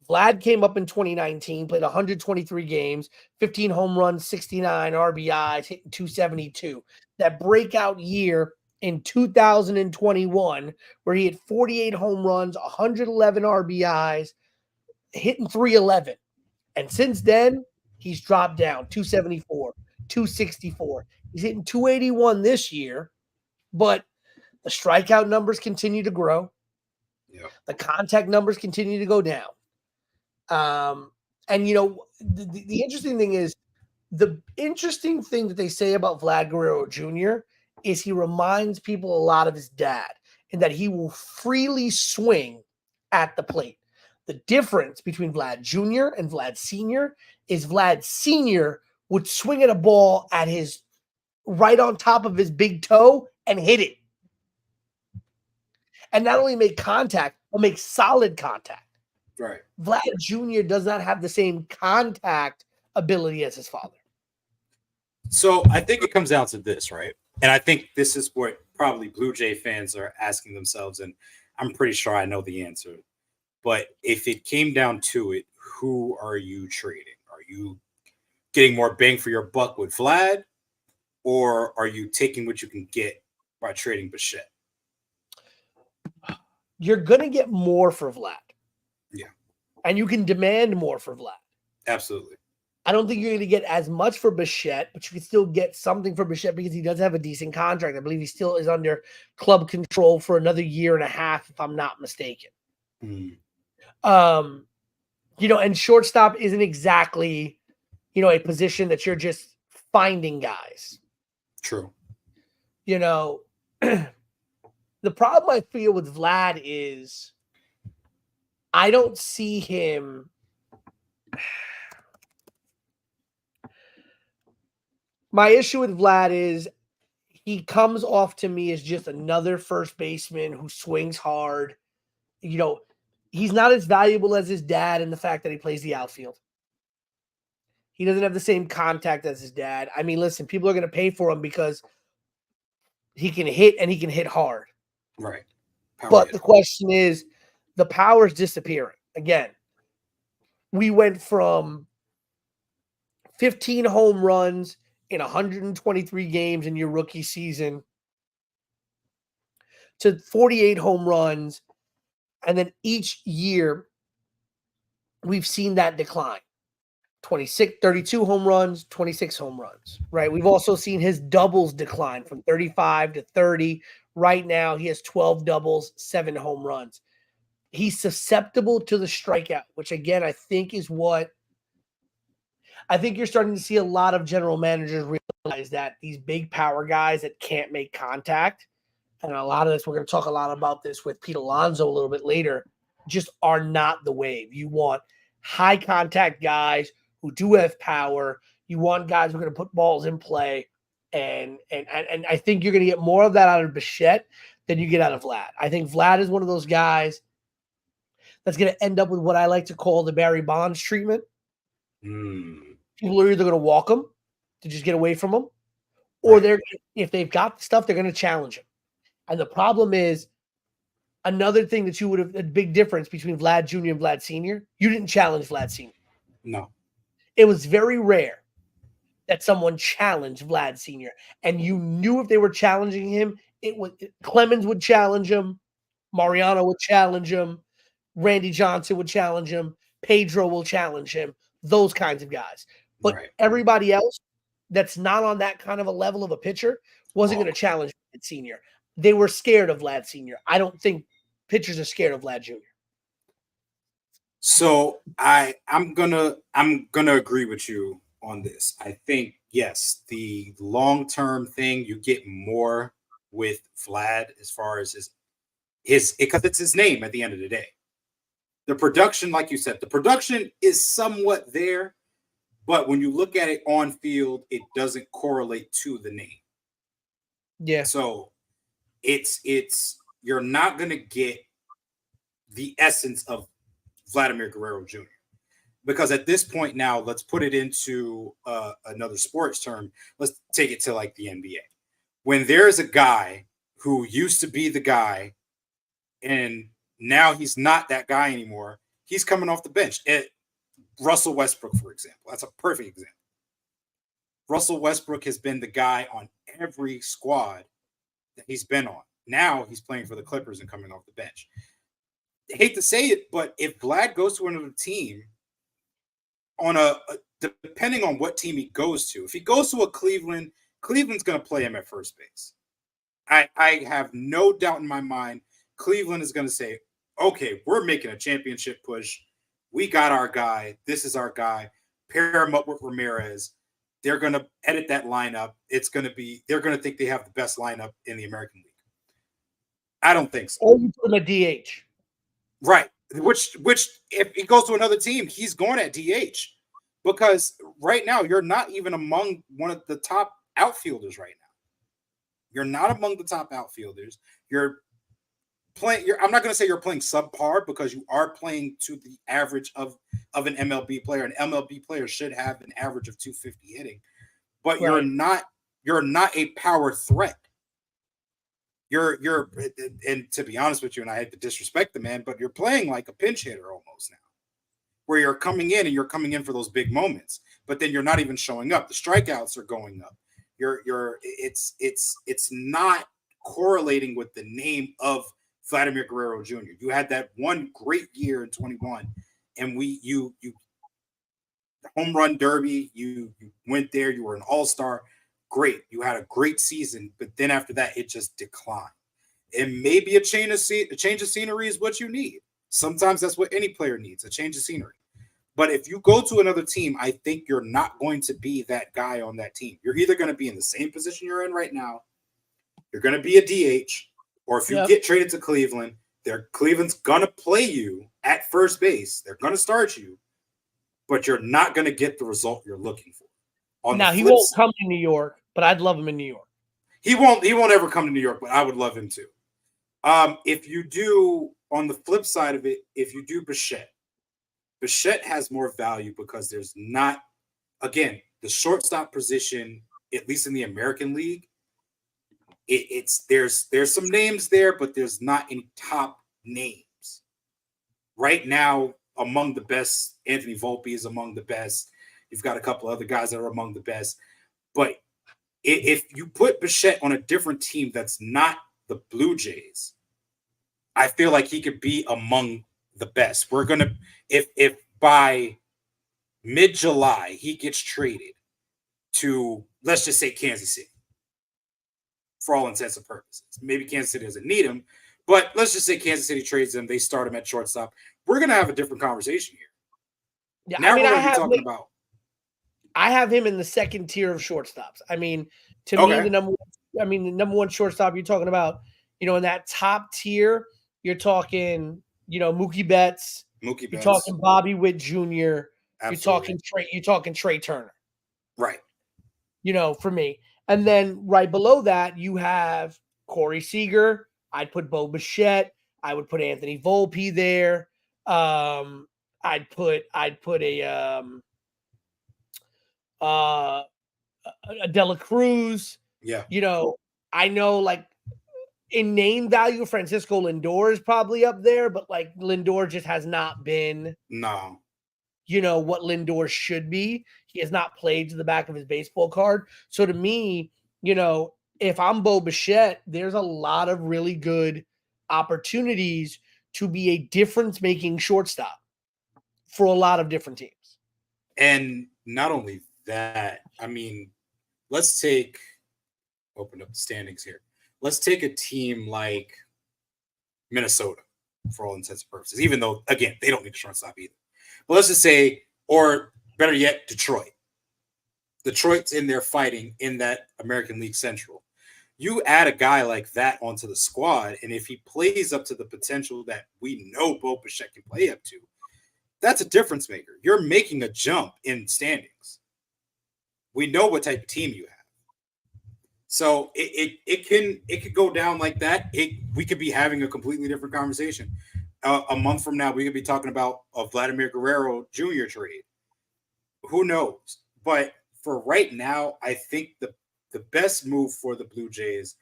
Speaker 2: Vlad came up in 2019, played 123 games, 15 home runs, 69 RBIs, hitting 272. That breakout year in 2021, where he had 48 home runs, 111 RBIs, hitting 311. And since then, he's dropped down 274, 264. He's hitting 281 this year, but the strikeout numbers continue to grow.
Speaker 3: Yeah.
Speaker 2: The contact numbers continue to go down. And, you know, the interesting thing is, the interesting thing that they say about Vlad Guerrero Jr. is he reminds people a lot of his dad, in that he will freely swing at the plate. The difference between Vlad Jr. and Vlad Sr. is Vlad Sr. would swing at a ball at his right on top of his big toe and hit it. And not only make contact, but make solid contact.
Speaker 3: Right.
Speaker 2: Vlad Jr. does not have the same contact ability as his father.
Speaker 3: So I think it comes down to this, right? And I think this is what probably Blue Jay fans are asking themselves, and I'm pretty sure I know the answer. But if it came down to it, who are you trading? Are you getting more bang for your buck with Vlad, or are you taking what you can get by trading Bichette?
Speaker 2: You're going to get more for Vlad.
Speaker 3: Yeah.
Speaker 2: And you can demand more for Vlad.
Speaker 3: Absolutely.
Speaker 2: I don't think you're going to get as much for Bichette, but you can still get something for Bichette because he does have a decent contract. I believe he still is under club control for another year and a half, if I'm not mistaken.
Speaker 3: Mm.
Speaker 2: You know, and shortstop isn't exactly, you know, a position that you're just finding guys.
Speaker 3: True.
Speaker 2: You know, the problem I feel with Vlad is I don't see him. My issue with Vlad is he comes off to me as just another first baseman who swings hard. You know, he's not as valuable as his dad in the fact that he plays the outfield. He doesn't have the same contact as his dad. I mean, listen, people are going to pay for him because he can hit and he can hit hard.
Speaker 3: Right.
Speaker 2: But the question is, the power is disappearing. Again, we went from 15 home runs in 123 games in your rookie season to 48 home runs. And then each year we've seen that decline. 32 home runs, 26 home runs, right? We've also seen his doubles decline from 35 to 30. Right now he has 12 doubles, 7 home runs. He's susceptible to the strikeout, which again, I think is what I think you're starting to see a lot of general managers realize, that these big power guys that can't make contact, and a lot of this, we're going to talk a lot about this with Pete Alonso a little bit later, just are not the wave. You want high contact guys who do have power. You want guys who are going to put balls in play. And I think you're going to get more of that out of Bichette than you get out of Vlad. I think Vlad is one of those guys that's going to end up with what I like to call the Barry Bonds treatment. People are either going to walk him to just get away from him, or they're, if they've got the stuff, they're going to challenge him. And the problem is Another thing that you would have a big difference between Vlad Jr. and Vlad Sr. You didn't challenge Vlad Sr.
Speaker 3: No.
Speaker 2: It was very rare that someone challenged Vlad Sr. And you knew if they were challenging him, Clemens would challenge him, Mariano would challenge him, Randy Johnson would challenge him, Pedro will challenge him, those kinds of guys. But everybody else that's not on that kind of a level of a pitcher wasn't going to challenge Vlad Sr. They were scared of Vlad Sr. I don't think pitchers are scared of Vlad Jr.
Speaker 3: So I'm gonna agree with you on this. I think yes, the long-term thing you get more with Vlad as far as his because it's his name at the end of the day. The production, like you said, the production is somewhat there, but when you look at it on field, it doesn't correlate to the name.
Speaker 2: Yeah.
Speaker 3: So it's you're not gonna get the essence of Vladimir Guerrero Jr. Because at this point now, let's put it into another sports term. Let's take it to like the NBA. When there's a guy who used to be the guy and now he's not that guy anymore, he's coming off the bench. Russell Westbrook, for example. That's a perfect example. Russell Westbrook has been the guy on every squad that he's been on. Now he's playing for the Clippers and coming off the bench. I hate to say it, but if Vlad goes to another team, depending on what team he goes to, if he goes to a Cleveland's going to play him at first base. I have no doubt in my mind Cleveland is going to say, okay, we're making a championship push. We got our guy. This is our guy. Pair him up with Ramirez. They're going to edit that lineup. They're going to think they have the best lineup in the American League. I don't think so.
Speaker 2: Or you put him at DH.
Speaker 3: Right. Which if he goes to another team, he's going at DH. Because right now, you're not even among one of the top outfielders right now. You're not among the top outfielders. You're playing. I'm not going to say you're playing subpar because you are playing to the average of an MLB player. An MLB player should have an average of 250 hitting, but right. You're not a power threat. You're and to be honest with you, and I hate to disrespect the man, but you're playing like a pinch hitter almost now, where you're coming in for those big moments, but then you're not even showing up. The strikeouts are going up. It's not correlating with the name of Vladimir Guerrero Jr. You had that one great year in 21, and you home run derby. You went there. You were an all-star. Great. You had a great season, but then after that, it just declined. And maybe a change of scenery is what you need. Sometimes that's what any player needs, a change of scenery. But if you go to another team, I think you're not going to be that guy on that team. You're either going to be in the same position you're in right now, you're going to be a DH, or if you get traded to Cleveland, Cleveland's going to play you at first base. They're going to start you, but you're not going to get the result you're looking for.
Speaker 2: Now, he won't come to New York, but I'd love him in New York.
Speaker 3: He won't ever come to New York, but I would love him too. If you do, on the flip side of it, if you do Bichette has more value because there's not, again, the shortstop position, at least in the American League, there's some names there, but there's not any top names. Right now, among the best, Anthony Volpe is among the best. You've got a couple other guys that are among the best. But if you put Bichette on a different team that's not the Blue Jays, I feel like he could be among the best. We're going to, if by mid-July he gets traded to, let's just say, Kansas City, for all intents and purposes. Maybe Kansas City doesn't need him, but let's just say Kansas City trades him. They start him at shortstop. We're going to have a different conversation here.
Speaker 2: Yeah,
Speaker 3: now we're going to be talking about.
Speaker 2: I have him in the second tier of shortstops. I mean, to me, the number one shortstop you're talking about, in that top tier, you're talking, Mookie Betts. You're talking Bobby Witt Jr. Absolutely. You're talking Trey Turner.
Speaker 3: Right.
Speaker 2: For me. And then right below that, you have Corey Seager. I'd put Bo Bichette. I would put Anthony Volpe there. I'd put a Dela Cruz.
Speaker 3: Yeah.
Speaker 2: I know, like, in name value, Francisco Lindor is probably up there, but like Lindor just has not been,
Speaker 3: No.
Speaker 2: what Lindor should be. He has not played to the back of his baseball card. So to me, if I'm Bo Bichette, there's a lot of really good opportunities to be a difference-making shortstop for a lot of different teams.
Speaker 3: And not only that, I mean, let's open up the standings here. Let's take a team like Minnesota for all intents and purposes, even though, again, they don't need a shortstop either. But let's just say, or better yet, Detroit. Detroit's in there fighting in that American League Central. You add a guy like that onto the squad, and if he plays up to the potential that we know Bo Bichette can play up to, that's a difference maker. You're making a jump in standings. We know what type of team you have. So it could go down like that. We could be having a completely different conversation. A month from now, we could be talking about a Vladimir Guerrero Jr. trade. Who knows? But for right now, I think the best move for the Blue Jays,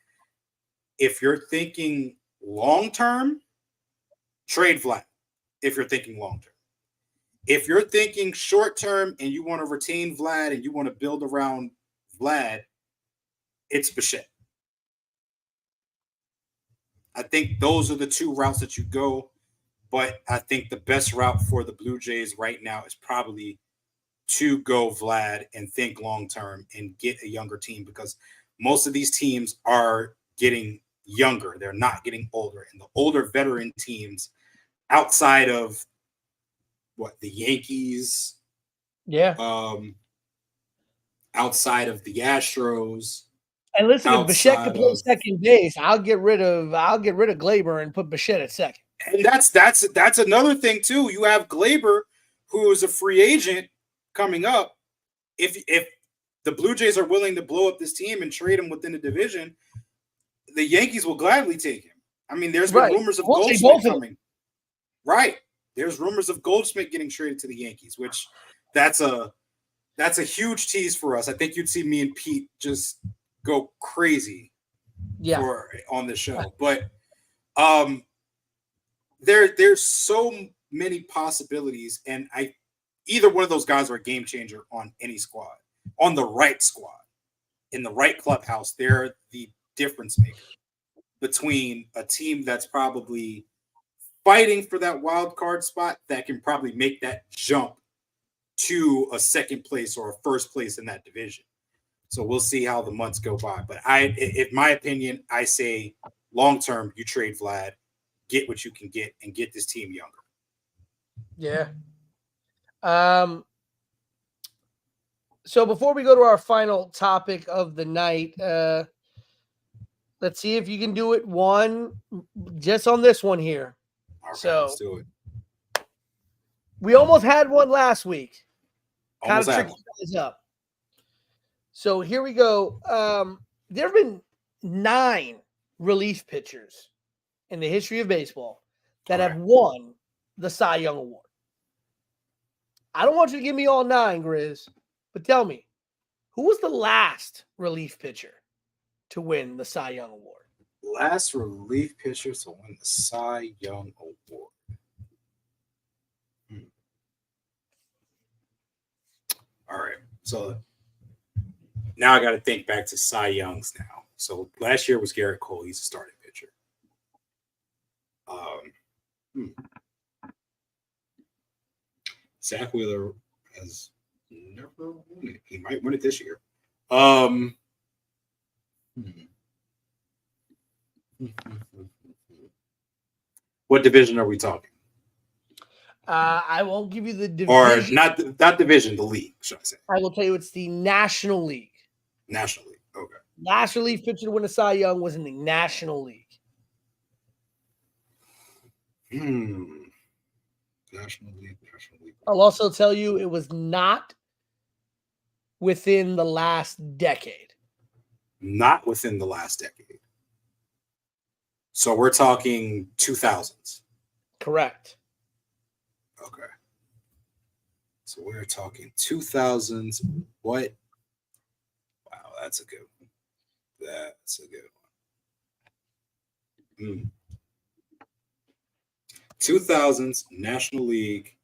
Speaker 3: if you're thinking long-term, trade Vlad. If you're thinking long-term. If you're thinking short-term and you want to retain Vlad and you want to build around Vlad, it's Bichette. I think those are the two routes that you go, but I think the best route for the Blue Jays right now is probably to go Vlad and think long-term and get a younger team, because most of these teams are getting younger. They're not getting older. And the older veteran teams outside of the Yankees, outside of the Astros.
Speaker 2: And listen, if Bichette can play second base, I'll get rid of Gleyber and put Bichette at second.
Speaker 3: And that's another thing too. You have Gleyber, who is a free agent coming up. If the Blue Jays are willing to blow up this team and trade him within the division, the Yankees will gladly take him. I mean, there's been rumors of Goldschmidt coming. Right. There's rumors of Goldschmidt getting traded to the Yankees, which that's a huge tease for us. I think you'd see me and Pete just go crazy on the show. But there's so many possibilities, and either one of those guys are a game changer on any squad, on the right squad, in the right clubhouse. They're the difference maker between a team that's probably fighting for that wild card spot that can probably make that jump to a second place or a first place in that division. So we'll see how the months go by. But in my opinion, I say long-term, you trade Vlad, get what you can get, and get this team younger.
Speaker 2: Yeah. So before we go to our final topic of the night, let's see if you can do it just on this one here.
Speaker 3: All right,
Speaker 2: so
Speaker 3: let's do it.
Speaker 2: We almost had one last week. Kind of tricked you guys up. So here we go. There have been 9 relief pitchers in the history of baseball that have won the Cy Young Award. I don't want you to give me all 9, Grizz, but tell me, who was the last relief pitcher to win the Cy Young Award?
Speaker 3: Last relief pitcher to win the Cy Young Award. All right. So now I got to think back to Cy Youngs now. So last year was Garrett Cole. He's a starting pitcher. Zach Wheeler has never won it. He might win it this year. What division are we talking?
Speaker 2: I won't give you the division.
Speaker 3: Or not division, the league, should I say.
Speaker 2: I will tell you it's the National League.
Speaker 3: National League, okay.
Speaker 2: Last relief pitcher to win a Cy Young was in the National League.
Speaker 3: National League.
Speaker 2: I'll also tell you it was not within the last decade.
Speaker 3: Not within the last decade. So we're talking 2000s.
Speaker 2: Correct.
Speaker 3: Okay. So we're talking 2000s. What? Wow, that's a good one. That's a good one. Mm. 2000s National League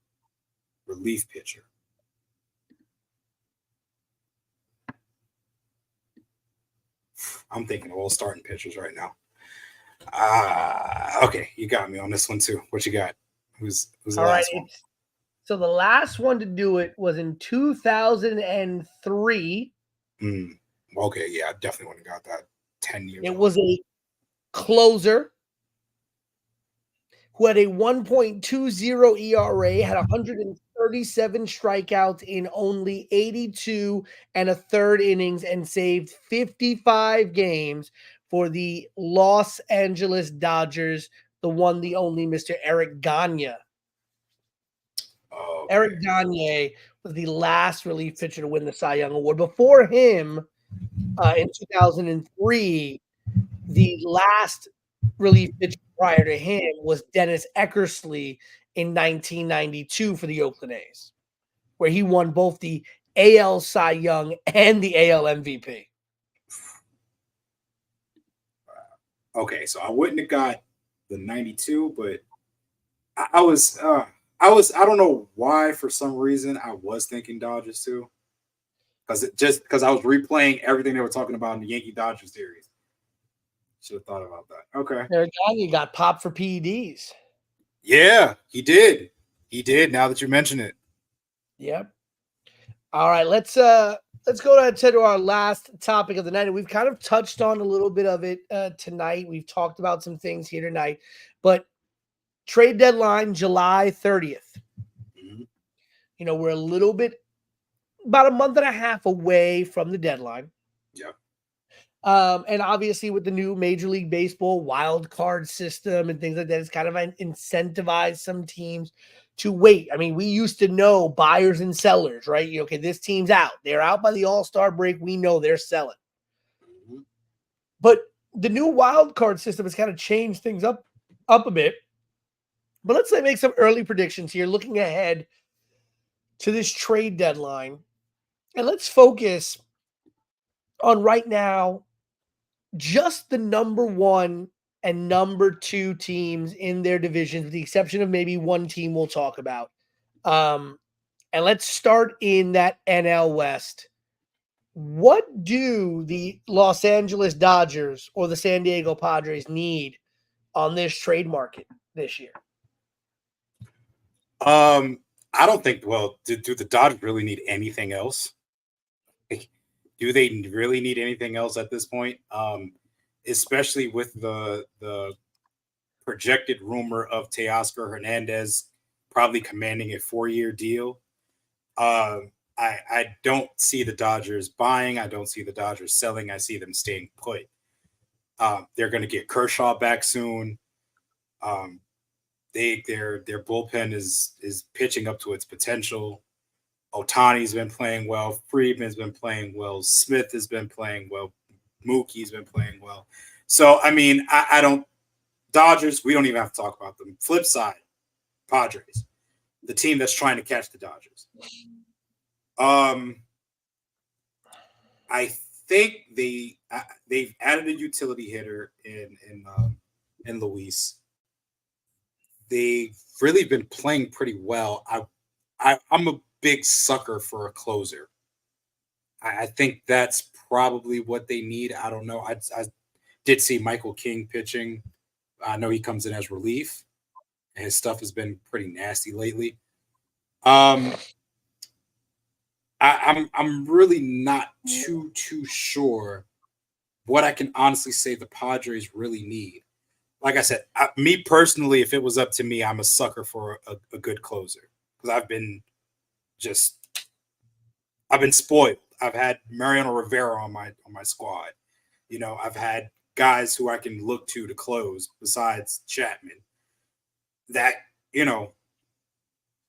Speaker 3: relief pitcher. I'm thinking all starting pitchers right now. Okay, you got me on this one too. What you got? Who's the
Speaker 2: All right.
Speaker 3: last one?
Speaker 2: So the last one to do it was in 2003.
Speaker 3: Okay, yeah, I definitely wouldn't have got that 10 years.
Speaker 2: It was a closer who had a 1.20 ERA, had 137 strikeouts in only 82 and a third innings, and saved 55 games for the Los Angeles Dodgers, the one, the only Mr. Eric Gagne.
Speaker 3: Okay.
Speaker 2: Eric Gagne was the last relief pitcher to win the Cy Young Award. Before him, in 2003, the last relief pitcher prior to him was Dennis Eckersley in 1992 for the Oakland A's, where he won both the AL Cy Young and the AL MVP.
Speaker 3: Okay, so I wouldn't have got the 92, but I don't know why, for some reason I was thinking Dodgers too. Because I was replaying everything they were talking about in the Yankee Dodgers series. Should have thought about that. Okay.
Speaker 2: Eric Gagne got popped for PEDs.
Speaker 3: Yeah, he did. He did, now that you mention it.
Speaker 2: Yep. All right, let's go ahead to our last topic of the night. And we've kind of touched on a little bit of it tonight. We've talked about some things here tonight, but trade deadline July 30th.
Speaker 3: Mm-hmm.
Speaker 2: You know, we're a little bit about a month and a half away from the deadline.
Speaker 3: Yeah.
Speaker 2: And obviously with the new Major League Baseball wild card system and things like that, it's kind of incentivized some teams to wait. I mean, we used to know buyers and sellers, right? Okay, this team's out. They're out by the All-Star break. We know they're selling.
Speaker 3: Mm-hmm.
Speaker 2: But the new wild card system has kind of changed things up a bit. But let's make some early predictions here, looking ahead to this trade deadline. And let's focus on right now just the number 1 and number 2 teams in their divisions, with the exception of maybe one team we'll talk about. And let's start in that NL West. What do the Los Angeles Dodgers or the San Diego Padres need on this trade market this year?
Speaker 3: I don't think, do the Dodgers really need anything else? Do they really need anything else at this point? Especially with the projected rumor of Teoscar Hernandez probably commanding a 4-year deal. I don't see the Dodgers buying. I don't see the Dodgers selling. I see them staying put. They're going to get Kershaw back soon. Their bullpen is pitching up to its potential. Ohtani's been playing well. Friedman's been playing well. Smith has been playing well. Mookie's been playing well. So, I mean, I don't – Dodgers, we don't even have to talk about them. Flip side, Padres, the team that's trying to catch the Dodgers. I think they've added a utility hitter in Luis. They've really been playing pretty well. I'm a big sucker for a closer. I think that's probably what they need. I don't know. I did see Michael King pitching. I know he comes in as relief. His stuff has been pretty nasty lately. I'm really not too sure what I can honestly say the Padres really need. Like I said, me personally, if it was up to me, I'm a sucker for a good closer, because I've been spoiled. I've had Mariano Rivera on my squad. You know, I've had guys who I can look to close besides Chapman that, you know,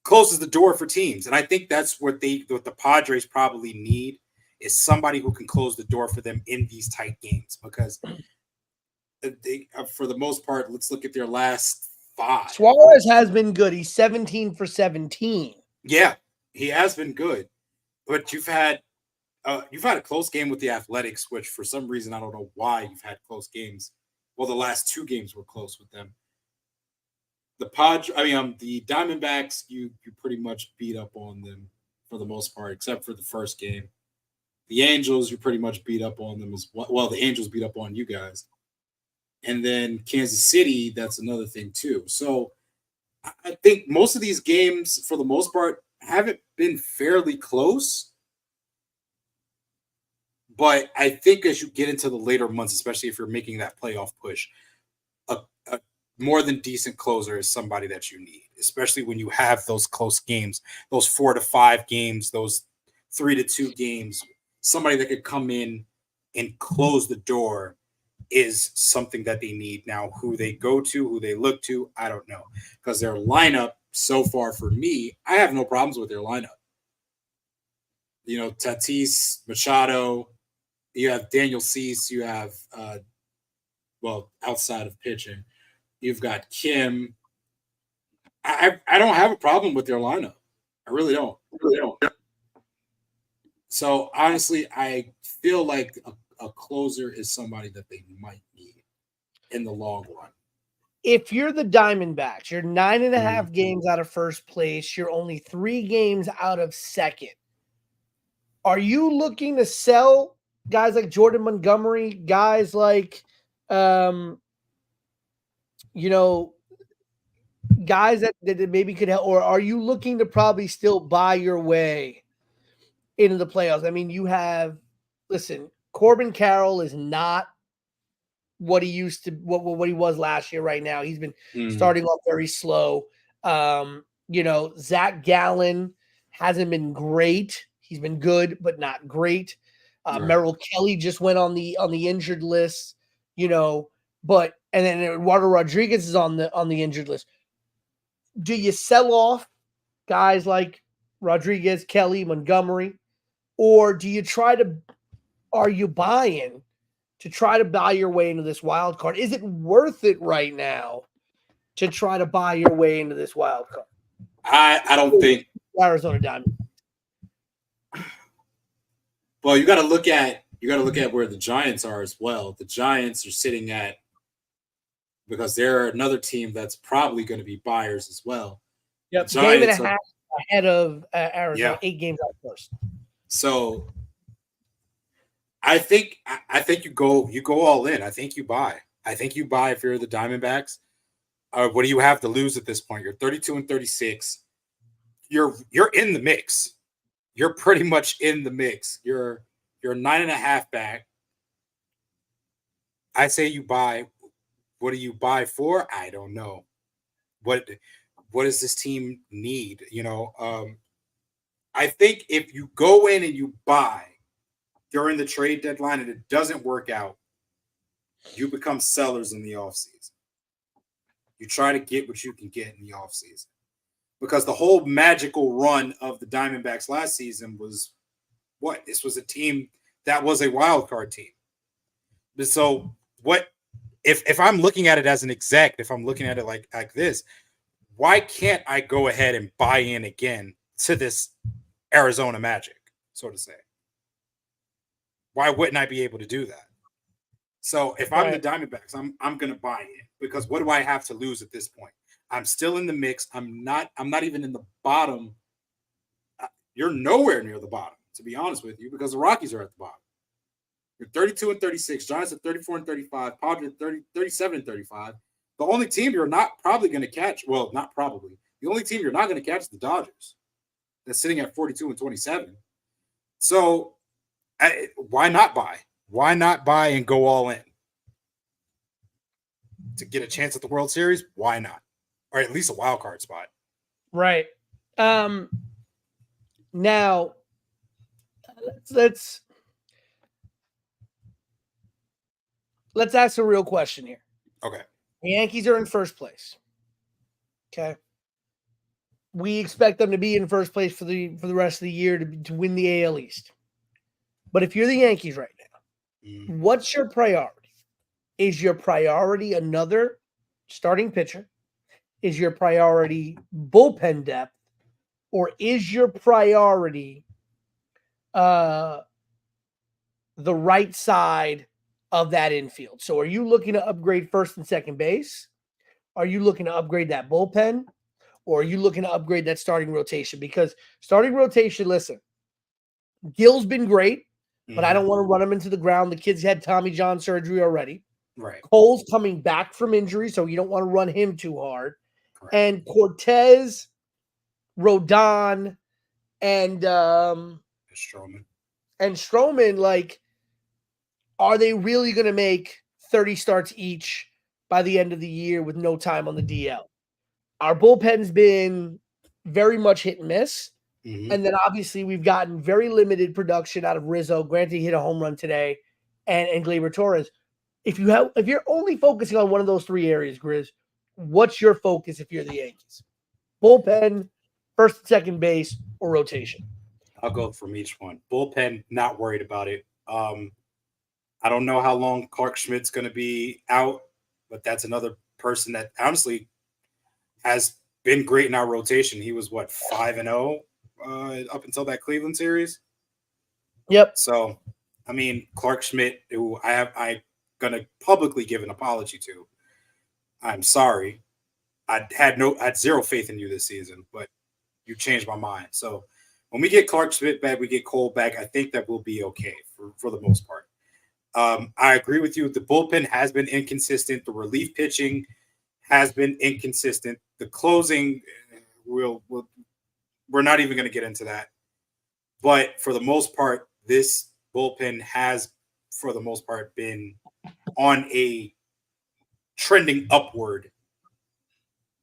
Speaker 3: closes the door for teams. And I think that's what the Padres probably need, is somebody who can close the door for them in these tight games, because they, for the most part, let's look at their last 5.
Speaker 2: Suarez has been good. He's 17 for 17.
Speaker 3: Yeah, he has been good. But you've had a close game with the Athletics, which for some reason, I don't know why you've had close games Well, the last 2 games were close with them. The Diamondbacks, you pretty much beat up on them for the most part, except for the first game. The Angels, you pretty much beat up on them as well. Well, the Angels beat up on you guys. And then Kansas City, that's another thing too. So I think most of these games, for the most part, haven't been fairly close. But I think as you get into the later months, especially if you're making that playoff push, a more than decent closer is somebody that you need, especially when you have those close games, those 4-5 games, those 3-2 games. Somebody that could come in and close the door is something that they need. Now, who they go to, who they look to, I don't know. Because their lineup so far for me, I have no problems with their lineup. You know, Tatis, Machado, you have Daniel Cease, you have, outside of pitching, you've got Kim. I don't have a problem with their lineup. I really don't. So, honestly, I feel like a closer is somebody that they might need in the long run.
Speaker 2: If you're the Diamondbacks, you're 9.5 games out of first place. You're only 3 games out of second. Are you looking to sell guys like Jordan Montgomery, guys like, guys that maybe could help, or are you looking to probably still buy your way into the playoffs? I mean, Corbin Carroll is not what he used to, what he was last year right now. He's been starting off very slow. Zach Gallen hasn't been great. He's been good, but not great.
Speaker 3: Right.
Speaker 2: Merrill Kelly just went on the injured list, and then Eduardo Rodriguez is on the injured list. Do you sell off guys like Rodriguez, Kelly, Montgomery, or do you are you buying to try to buy your way into this wild card? Is it worth it right now to try to buy your way into this wild card?
Speaker 3: I don't think
Speaker 2: Arizona Diamondbacks.
Speaker 3: Well, you got to look at where the Giants are as well. The Giants are sitting at, because they're another team that's probably going to be buyers as well.
Speaker 2: Yep, game and a half ahead of Arizona,
Speaker 3: Yeah.
Speaker 2: 8 games out first.
Speaker 3: So I think you go all in. I think you buy. I think you buy if you're the Diamondbacks. What do you have to lose at this point? You're 32-36. You're in the mix. You're pretty much in the mix. You're 9.5 back. I say you buy. What do you buy for? I don't know. What does this team need? I think if you go in and you buy during the trade deadline and it doesn't work out, you become sellers in the offseason. You try to get what you can get in the offseason. Because the whole magical run of the Diamondbacks last season was what? This was a team that was a wild card team. So what if I'm looking at it as an exec, if I'm looking at it like this, why can't I go ahead and buy in again to this Arizona Magic, so to say? Why wouldn't I be able to do that? So if I'm the Diamondbacks, I'm going to buy in, because what do I have to lose at this point? I'm still in the mix. I'm not even in the bottom. You're nowhere near the bottom, to be honest with you, because the Rockies are at the bottom. You're 32-36. Giants at 34-35. Padres at 37-35. The only team you're not probably going to catch, well, not probably. The only team you're not going to catch is the Dodgers. That's sitting at 42-27. So why not buy? Why not buy and go all in? To get a chance at the World Series? Why not? Or at least a wild card spot.
Speaker 2: Right. Now, let's ask a real question here.
Speaker 3: Okay.
Speaker 2: The Yankees are in first place. Okay. We expect them to be in first place for the rest of the year to win the AL East. But if you're the Yankees right now, what's your priority? Is your priority another starting pitcher? Is your priority bullpen depth? Or is your priority the right side of that infield. So are you looking to upgrade first and second base? Are you looking to upgrade that bullpen? Or are you looking to upgrade that starting rotation? Because starting rotation, listen, Gil's been great, but I don't want to run him into the ground. The kid's had Tommy John surgery already.
Speaker 3: Right.
Speaker 2: Cole's coming back from injury, so you don't want to run him too hard.
Speaker 3: Correct.
Speaker 2: And Cortez, Rodon, and Stroman, like, are they really going to make 30 starts each by the end of the year with no time on the DL? Our bullpen's been very much hit and miss. And then obviously we've gotten very limited production out of Rizzo. Granted, he hit a home run today, and Gleyber Torres. If you're only focusing on one of those three areas, Grizz, what's your focus if you're the Yankees? Bullpen, first and second base, or rotation?
Speaker 3: I'll go from each one. Bullpen, not worried about it. I don't know how long Clark Schmidt's going to be out, but that's another person that honestly has been great in our rotation. He was 5-0 up until that Cleveland series.
Speaker 2: Yep.
Speaker 3: So, I mean, Clark Schmidt, who I'm gonna publicly give an apology to. I'm sorry. I had zero faith in you this season, but you changed my mind. So when we get Clark Schmidt back, we get Cole back, I think that we'll be okay for the most part. I agree with you. The bullpen has been inconsistent. The relief pitching has been inconsistent. The closing, we're not even going to get into that. But for the most part, this bullpen has, for the most part, been on a trending upward.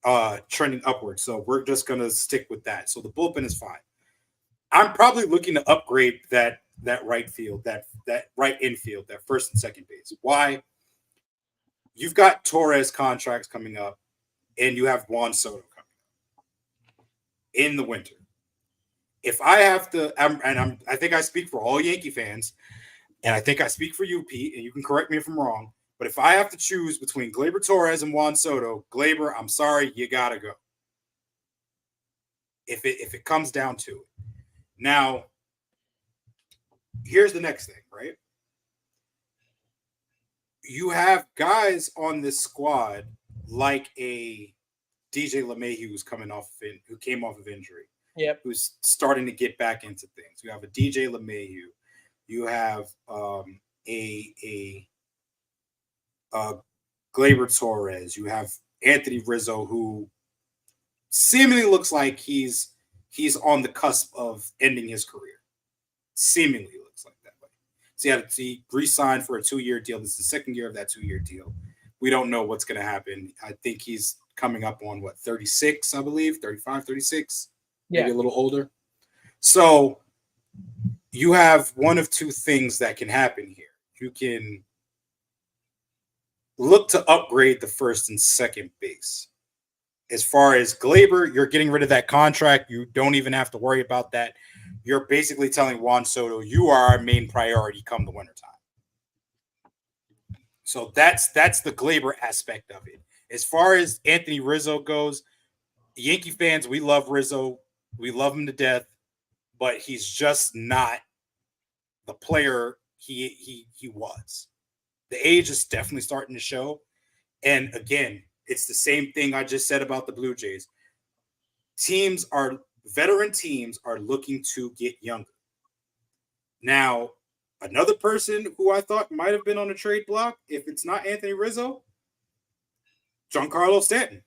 Speaker 3: So we're just going to stick with that. So the bullpen is fine. I'm probably looking to upgrade that right field, that right infield, that first and second base. Why? You've got Torres contracts coming up, and you have Juan Soto coming up in the winter. If I have to, I think I speak for all Yankee fans, and I think I speak for you, Pete, and you can correct me if I'm wrong, but if I have to choose between Gleyber Torres and Juan Soto, Gleyber, I'm sorry, you gotta go. If it comes down to it. Now, here's the next thing, right? You have guys on this squad like a DJ LeMahieu who came off of injury.
Speaker 2: Yep.
Speaker 3: Who's starting to get back into things. You have a DJ LeMahieu. You have a Gleyber Torres. You have Anthony Rizzo, who seemingly looks like he's on the cusp of ending his career. Seemingly looks like that way. So he re-signed for a 2-year deal. This is the second year of that 2-year deal. We don't know what's going to happen. I think he's coming up on 36, I believe, 35, 36. Maybe a little older. So you have one of two things that can happen here. You can look to upgrade the first and second base. As far as Gleyber, you're getting rid of that contract. You don't even have to worry about that. You're basically telling Juan Soto, you are our main priority come the wintertime. So that's the Gleyber aspect of it. As far as Anthony Rizzo goes, Yankee fans, we love Rizzo. We love him to death, but he's just not the player he was. The age is definitely starting to show. And again, it's the same thing I just said about the Blue Jays. Veteran teams are looking to get younger. Now, another person who I thought might have been on the trade block, if it's not Anthony Rizzo, Giancarlo Stanton.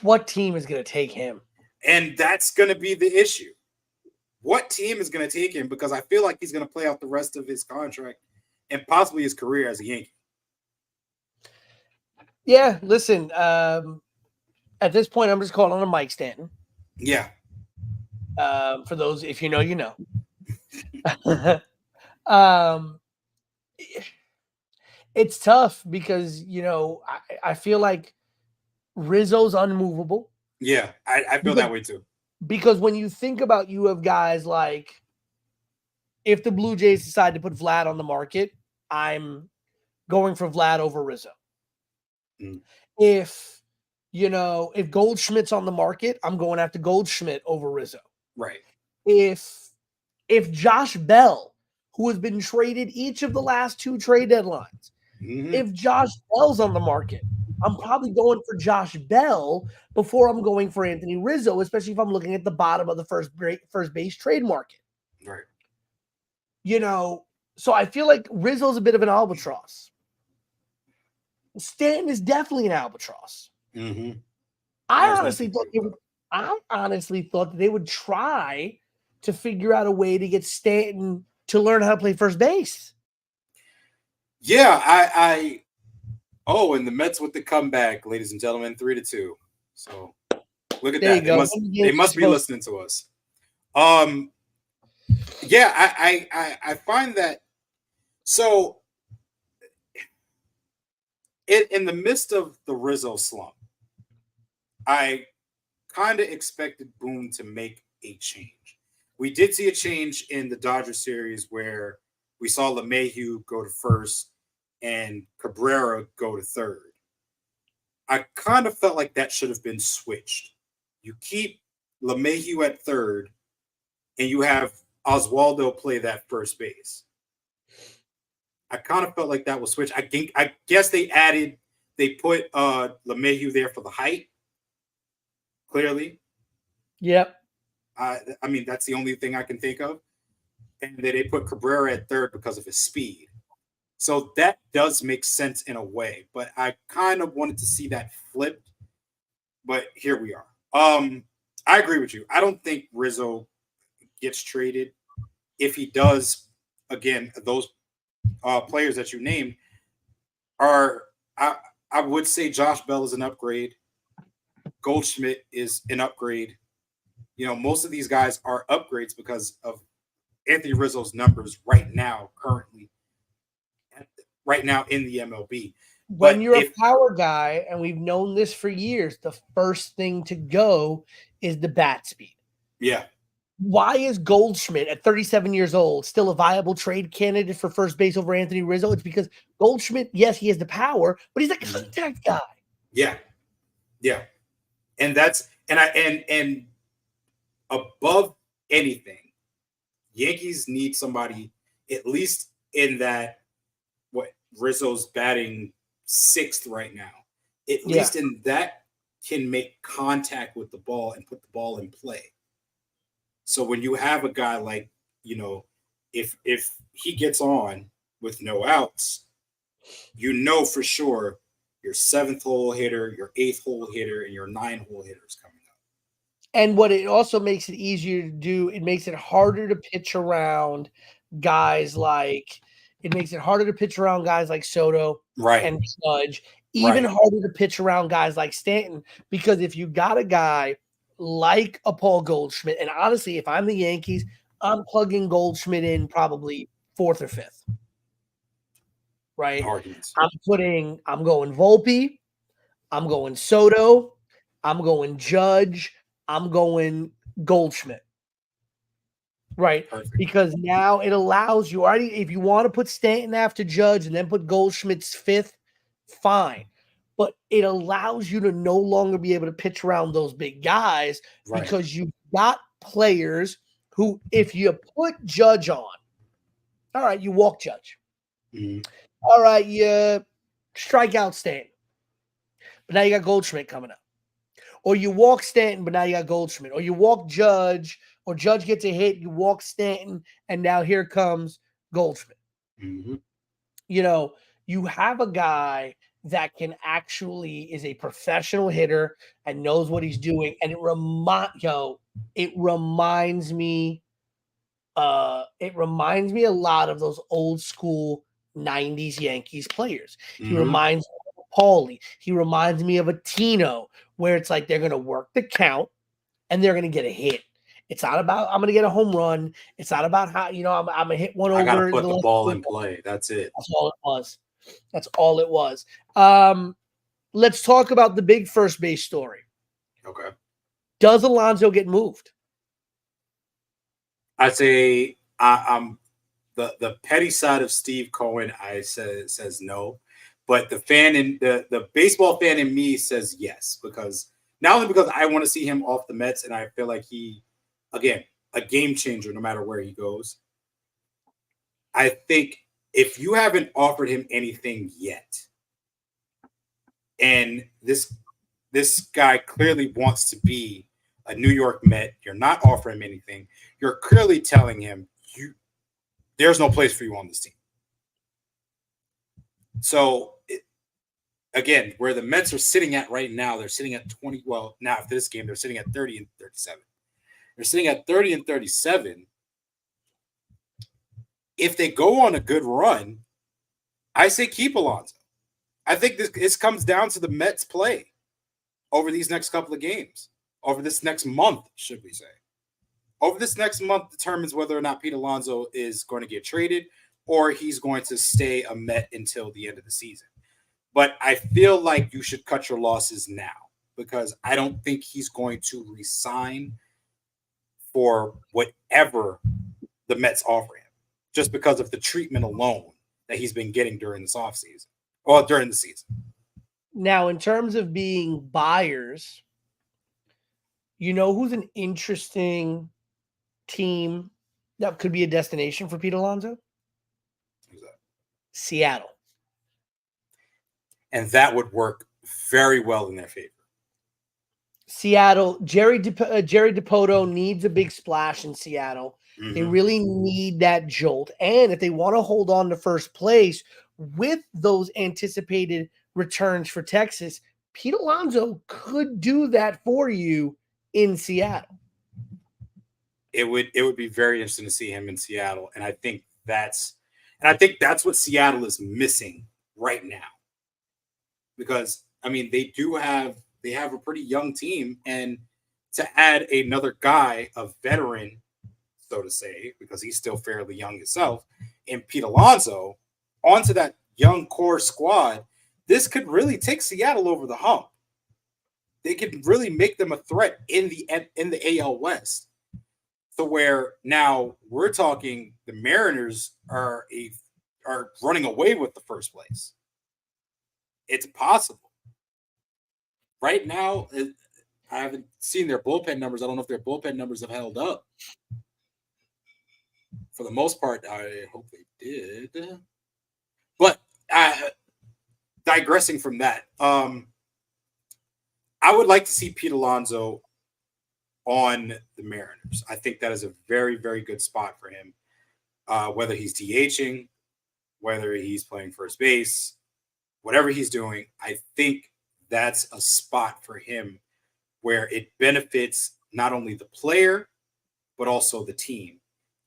Speaker 2: What team is going to take him?
Speaker 3: And that's going to be the issue. What team is going to take him? Because I feel like he's going to play out the rest of his contract and possibly his career as a Yankee.
Speaker 2: Yeah, listen, at this point, I'm just calling him Mike Stanton.
Speaker 3: Yeah.
Speaker 2: For those, if you know, you know. It's tough because, I feel like Rizzo's unmovable.
Speaker 3: Yeah, I feel that way too.
Speaker 2: Because when you think about, you have guys like, if the Blue Jays decide to put Vlad on the market, I'm going for Vlad over Rizzo.
Speaker 3: Mm.
Speaker 2: If Goldschmidt's on the market, I'm going after Goldschmidt over Rizzo.
Speaker 3: Right.
Speaker 2: If Josh Bell, who has been traded each of the last 2 trade deadlines.
Speaker 3: Mhm.
Speaker 2: If Josh Bell's on the market, I'm probably going for Josh Bell before I'm going for Anthony Rizzo, especially if I'm looking at the bottom of the first base trade market.
Speaker 3: Right.
Speaker 2: You know, so I feel like Rizzo's a bit of an albatross. Stanton is definitely an albatross.
Speaker 3: Mm-hmm.
Speaker 2: I honestly thought that they would try to figure out a way to get Stanton to learn how to play first base.
Speaker 3: Yeah, and the Mets with the comeback, ladies and gentlemen, 3-2. So look at
Speaker 2: There
Speaker 3: that.
Speaker 2: you go.
Speaker 3: They must be listening to us. Yeah, I find that so in the midst of the Rizzo slump, I kind of expected Boone to make a change. We did see a change in the Dodger series where we saw LeMahieu go to first and Cabrera go to third. I kind of felt like that should have been switched. You keep LeMahieu at third, and you have Oswaldo play that first base. I kind of felt like that was switched. I guess they put LeMahieu there for the height. Clearly.
Speaker 2: Yep.
Speaker 3: I mean, that's the only thing I can think of. And then they put Cabrera at third because of his speed. So that does make sense in a way, but I kind of wanted to see that flipped. But here we are. I agree with you. I don't think Rizzo gets traded. If he does, again, those players that you named are, I would say Josh Bell is an upgrade. Goldschmidt is an upgrade. You know, most of these guys are upgrades because of Anthony Rizzo's numbers right now in the MLB.
Speaker 2: When you're a power guy, and we've known this for years, the first thing to go is the bat speed.
Speaker 3: Yeah.
Speaker 2: Why is Goldschmidt at 37 years old still a viable trade candidate for first base over Anthony Rizzo? It's because Goldschmidt, yes, he has the power, but he's a contact guy.
Speaker 3: Yeah. Yeah. And that's and above anything, Yankees need somebody at least in that what Rizzo's batting 6th right now. At least in that can make contact with the ball and put the ball in play. So when you have a guy like, you know, if he gets on with no outs, you know for sure your 7th hole hitter, your 8th hole hitter, and your 9th hole hitter is coming up.
Speaker 2: And what it also makes it easier to do, it makes it harder to pitch around guys like Soto and Judge, even harder to pitch around guys like Stanton, because if you got a guy like a Paul Goldschmidt, and honestly, if I'm the Yankees, I'm plugging Goldschmidt in probably 4th or 5th. Right? I'm going Volpe, I'm going Soto, I'm going Judge, I'm going Goldschmidt. Right.
Speaker 3: Perfect.
Speaker 2: Because now it allows you already, if you want to put Stanton after Judge and then put Goldschmidt's 5th, fine. But it allows you to no longer be able to pitch around those big guys because you've got players who, if you put Judge on, all right, you walk Judge.
Speaker 3: Mm-hmm.
Speaker 2: All right, you strike out Stanton. But now you got Goldschmidt coming up. Or you walk Stanton, but now you got Goldschmidt. Or you walk Judge, or Judge gets a hit, you walk Stanton, and now here comes Goldschmidt.
Speaker 3: Mm-hmm.
Speaker 2: You know, you have a guy that is a professional hitter and knows what he's doing. And it reminds me a lot of those old school 90s Yankees players.
Speaker 3: Mm-hmm.
Speaker 2: He reminds me of Paulie. He reminds me of a Tino, where it's like they're going to work the count and they're going to get a hit. It's not about I'm going to get a home run. It's not about how, I'm going to hit one over.
Speaker 3: I got to put the ball in play. That's it.
Speaker 2: That's all it was. Let's talk about the big first base story.
Speaker 3: Okay.
Speaker 2: Does Alonso get moved?
Speaker 3: I say I'm the petty side of Steve Cohen. Says no, but the fan in the baseball fan in me says yes, because not only because I want to see him off the Mets, and I feel like he, again, a game changer no matter where he goes. I think if you haven't offered him anything yet, and this guy clearly wants to be a New York Met, you're not offering him anything. You're clearly telling him there's no place for you on this team. So again, where the Mets are sitting at right now, they're sitting at 20. Well, now after this game, they're sitting at 30 and 37. They're sitting at 30 and 37. If they go on a good run, I say keep Alonso. I think this comes down to the Mets play over these next couple of games, over this next month, should we say. Over this next month determines whether or not Pete Alonso is going to get traded or he's going to stay a Met until the end of the season. But I feel like you should cut your losses now because I don't think he's going to resign for whatever the Mets offer him, just because of the treatment alone that he's been getting during this offseason or during the season.
Speaker 2: Now, in terms of being buyers, you know who's an interesting team that could be a destination for Pete Alonso?
Speaker 3: Who's that?
Speaker 2: Seattle.
Speaker 3: And that would work very well in their favor.
Speaker 2: Seattle, Jerry Dipoto needs a big splash in Seattle.
Speaker 3: Mm-hmm.
Speaker 2: They really need that jolt. And if they want to hold on to first place with those anticipated returns for Texas, Pete Alonso could do that for you in Seattle.
Speaker 3: It would be very interesting to see him in Seattle. And I think that's what Seattle is missing right now. Because I mean, they have a pretty young team, and to add another guy, a veteran, so to say, because he's still fairly young himself, and Pete Alonso onto that young core squad, this could really take Seattle over the hump. They could really make them a threat in the AL West. So where now we're talking the Mariners are running away with the first place. It's possible. Right now, I haven't seen their bullpen numbers. I don't know if their bullpen numbers have held up. For the most part, I hope they did. But digressing from that, I would like to see Pete Alonso on the Mariners. I think that is a very, very good spot for him. Whether he's DHing, whether he's playing first base, whatever he's doing, I think that's a spot for him where it benefits not only the player, but also the team.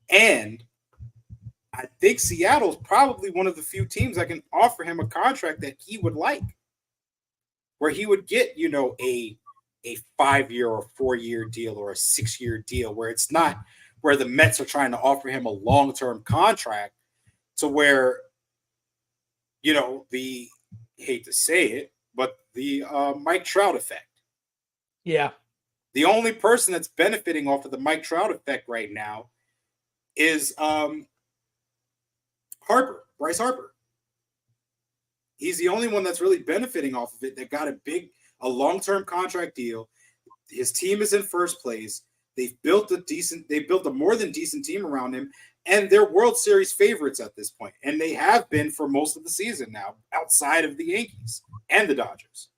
Speaker 3: And I think Seattle's probably one of the few teams that can offer him a contract that he would like, where he would get, a 5-year or 4-year deal or a 6-year deal, where it's not where the Mets are trying to offer him a long-term contract to where, hate to say it, but the Mike Trout effect.
Speaker 2: Yeah.
Speaker 3: The only person that's benefiting off of the Mike Trout effect right now is Bryce Harper. He's the only one that's really benefiting off of it. They got a long-term contract deal. His team is in first place. They've built a more than decent team around him, and they're World Series favorites at this point. And they have been for most of the season now, outside of the Yankees and the Dodgers.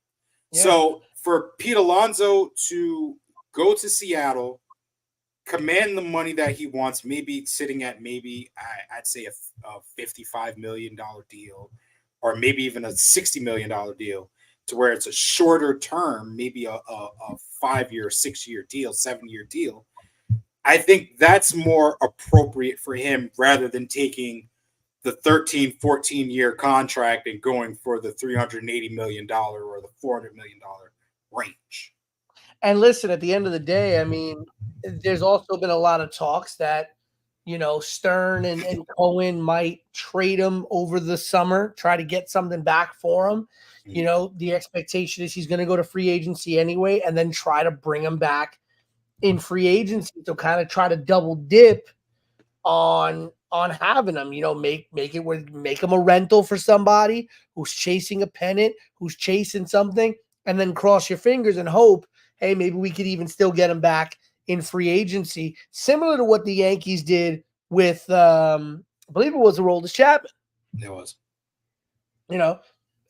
Speaker 3: Yeah. So for Pete Alonso to go to Seattle, command the money that he wants, maybe sitting at I'd say a $55 million deal, or maybe even a $60 million deal, to where it's a shorter term, maybe a 5-year, 6-year deal, 7-year deal. I think that's more appropriate for him rather than taking the 13, 14-year contract and going for the $380 million or the $400 million range.
Speaker 2: And listen, at the end of the day, I mean, there's also been a lot of talks that, Stern and Cohen might trade him over the summer, try to get something back for him. The expectation is he's going to go to free agency anyway, and then try to bring him back in free agency to kind of try to double dip on having him, make him a rental for somebody who's chasing a pennant, who's chasing something, and then cross your fingers and hope, hey, maybe we could even still get him back in free agency, similar to what the Yankees did with I believe it was Aroldis Chapman.
Speaker 3: It was.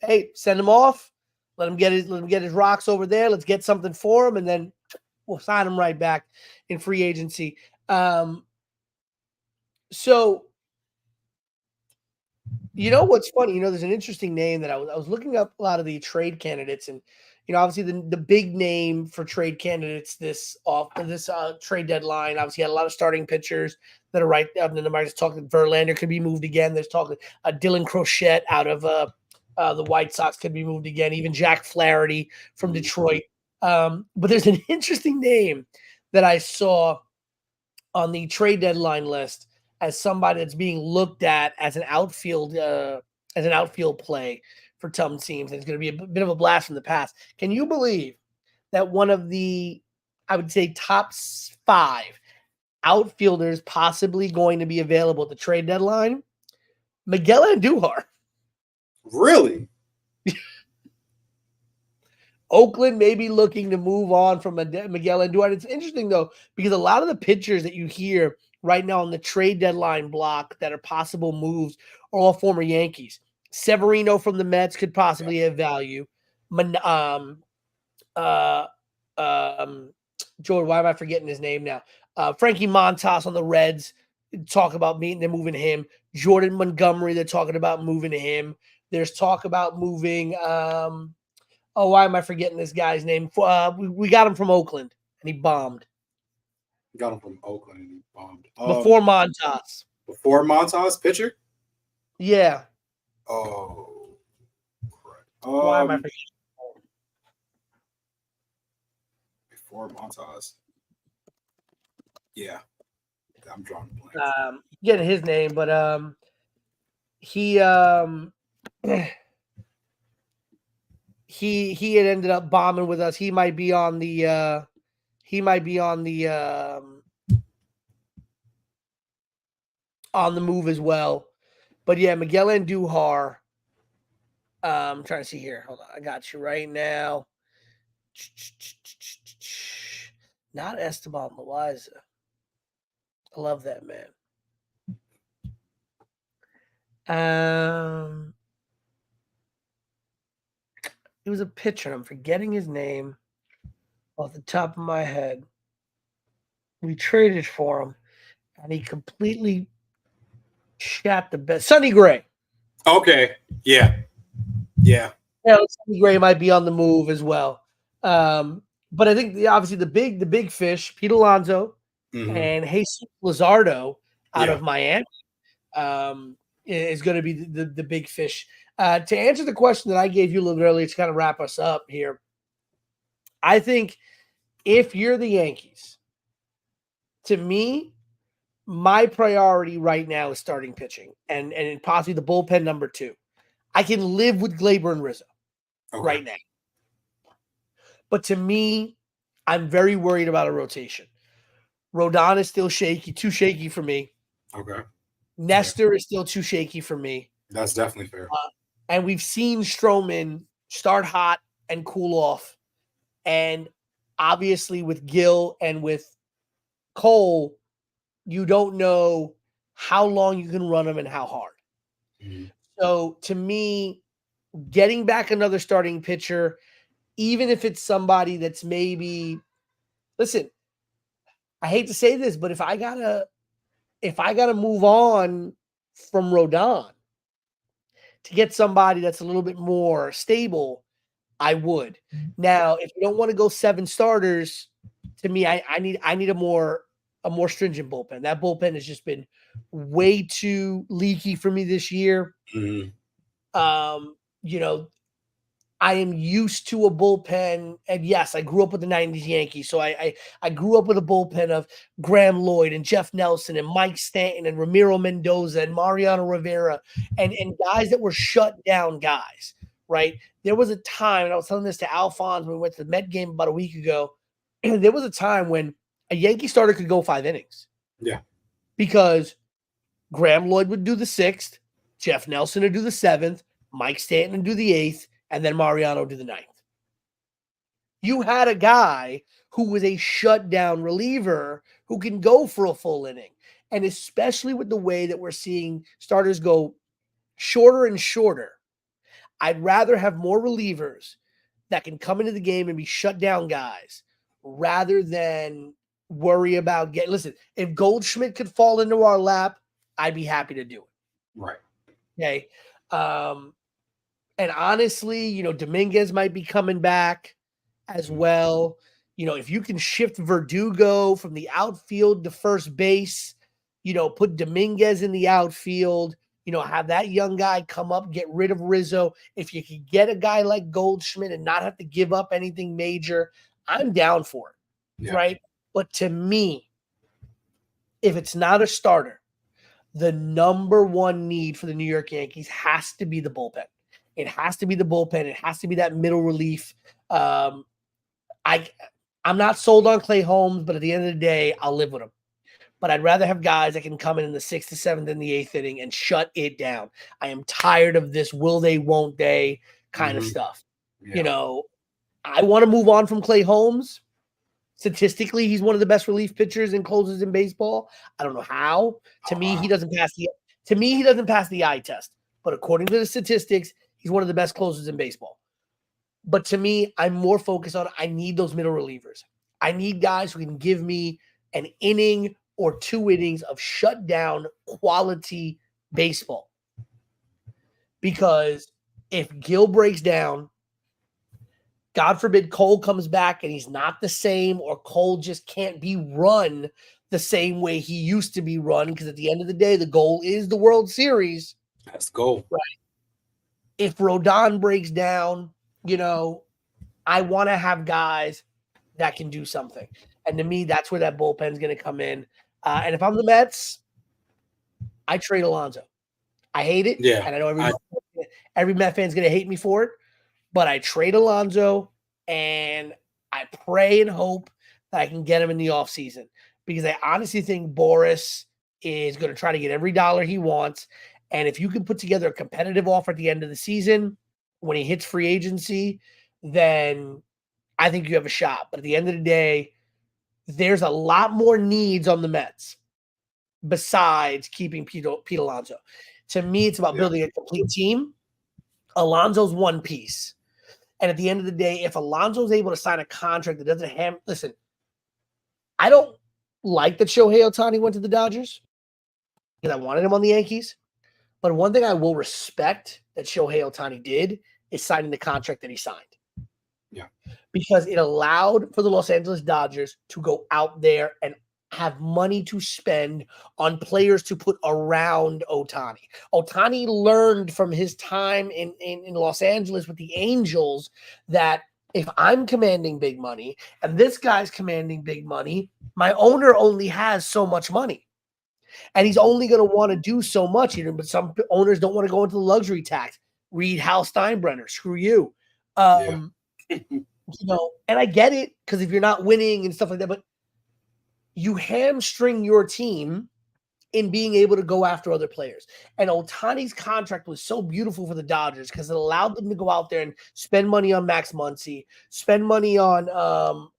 Speaker 2: Hey, send him off. Let him get his rocks over there. Let's get something for him, and then we'll sign him right back in free agency. So, what's funny? There's an interesting name that I was looking up a lot of the trade candidates, and obviously the big name for trade candidates this trade deadline. Obviously, had a lot of starting pitchers that are right up in the market. Talking Verlander could be moved again. There's talking Dylan Crochet out of the White Sox could be moved again. Even Jack Flaherty from Detroit. But there's an interesting name that I saw on the trade deadline list as somebody that's being looked at as an outfield play for some teams. And it's going to be a bit of a blast from the past. Can you believe that one of the, I would say, top 5 outfielders possibly going to be available at the trade deadline? Miguel Andujar.
Speaker 3: Really?
Speaker 2: Oakland may be looking to move on from Miguel Andujar. It's interesting, though, because a lot of the pitchers that you hear right now on the trade deadline block that are possible moves are all former Yankees. Severino from the Mets could possibly have value. Jordan, why am I forgetting his name now? Frankie Montas on the Reds talk about they're moving him. Jordan Montgomery, they're talking about moving him. There's talk about moving. Why am I forgetting this guy's name? We got him from Oakland, and he bombed.
Speaker 3: Got him from Oakland, and he bombed.
Speaker 2: Before Montas.
Speaker 3: Before Montas, pitcher?
Speaker 2: Yeah.
Speaker 3: Oh, correct.
Speaker 2: Why am I forgetting?
Speaker 3: Before Montas. Yeah. I'm drawing a blank.
Speaker 2: Getting his name, but he he had ended up bombing with us. He might be on the on the move as well. But yeah, Miguel Andujar. I'm trying to see here. Hold on, I got you right now. Not Esteban Loaiza. I love that man. He was a pitcher. I'm forgetting his name off the top of my head. We traded for him, and he completely shat the bed. Sonny Gray.
Speaker 3: Okay. Yeah.
Speaker 2: Yeah, Sonny Gray might be on the move as well. But I think obviously the big fish, Pete Alonso and Jesus Luzardo out of Miami is going to be the big fish. To answer the question that I gave you a little bit earlier to kind of wrap us up here, I think if you're the Yankees, to me, my priority right now is starting pitching and possibly the bullpen number 2. I can live with Gleyber and Rizzo right now. But to me, I'm very worried about a rotation. Rodon is still shaky, too shaky for me.
Speaker 3: Okay.
Speaker 2: Nestor is still too shaky for me.
Speaker 3: That's definitely fair.
Speaker 2: And we've seen Stroman start hot and cool off. And obviously with Gil and with Cole, you don't know how long you can run them and how hard. Mm-hmm. So to me, getting back another starting pitcher, even if it's somebody that's maybe, listen, I hate to say this, but if I gotta move on from Rodon to get somebody that's a little bit more stable, I would. Now, if you don't want to go 7 starters, to me, I need a more stringent bullpen. That bullpen has just been way too leaky for me this year. Mm-hmm. I am used to a bullpen, and yes, I grew up with the 90s Yankees, so I grew up with a bullpen of Graham Lloyd and Jeff Nelson and Mike Stanton and Ramiro Mendoza and Mariano Rivera and guys that were shut down guys, right? There was a time, and I was telling this to Alphonse when we went to the Met game about a week ago, and there was a time when a Yankee starter could go 5 innings.
Speaker 3: Yeah.
Speaker 2: Because Graham Lloyd would do the 6th, Jeff Nelson would do the 7th, Mike Stanton would do the 8th, and then Mariano do the 9th. You had a guy who was a shutdown reliever who can go for a full inning. And especially with the way that we're seeing starters go shorter and shorter, I'd rather have more relievers that can come into the game and be shut down guys rather than worry about listen, if Goldschmidt could fall into our lap, I'd be happy to do it.
Speaker 3: Right.
Speaker 2: Okay. And honestly, Dominguez might be coming back as well. If you can shift Verdugo from the outfield to first base, put Dominguez in the outfield, have that young guy come up, get rid of Rizzo. If you could get a guy like Goldschmidt and not have to give up anything major, I'm down for it. Yeah. Right. But to me, if it's not a starter, the number one need for the New York Yankees has to be the bullpen. It has to be the bullpen. It has to be that middle relief. I'm not sold on Clay Holmes, but at the end of the day, I'll live with him. But I'd rather have guys that can come in the 6th to 7th and the 8th inning and shut it down. I am tired of this will they, won't they kind of stuff. Yeah. I want to move on from Clay Holmes. Statistically, he's one of the best relief pitchers and closers in baseball. I don't know how. To me, he doesn't pass the eye test. But according to the statistics, he's one of the best closers in baseball. But to me, I'm more focused on I need those middle relievers. I need guys who can give me an inning or 2 innings of shutdown quality baseball. Because if Gil breaks down, God forbid Cole comes back and he's not the same, or Cole just can't be run the same way he used to be run, because at the end of the day, the goal is the World Series.
Speaker 3: That's the goal.
Speaker 2: Right. If Rodon breaks down, I want to have guys that can do something. And to me, that's where that bullpen is going to come in. And if I'm the Mets, I trade Alonso. I hate it.
Speaker 3: Yeah.
Speaker 2: And I know every Met fan is going to hate me for it. But I trade Alonso, and I pray and hope that I can get him in the offseason, because I honestly think Boris is going to try to get every dollar he wants. And if you can put together a competitive offer at the end of the season when he hits free agency, then I think you have a shot. But at the end of the day, there's a lot more needs on the Mets besides keeping Pete Alonso. To me, it's about building a complete team. Alonso's one piece. And at the end of the day, if Alonso's able to sign a contract that doesn't have – listen, I don't like that Shohei Ohtani went to the Dodgers because I wanted him on the Yankees. But one thing I will respect that Shohei Ohtani did is signing the contract that he signed.
Speaker 3: Yeah. Because
Speaker 2: it allowed for the Los Angeles Dodgers to go out there and have money to spend on players to put around Ohtani. Ohtani learned from his time in Los Angeles with the Angels that if I'm commanding big money and this guy's commanding big money, my owner only has so much money. And he's only going to want to do so much. But some owners don't want to go into the luxury tax. Read Hal Steinbrenner. Screw you. And I get it, because if you're not winning and stuff like that, but you hamstring your team in being able to go after other players. And Ohtani's contract was so beautiful for the Dodgers because it allowed them to go out there and spend money on Max Muncy, spend money on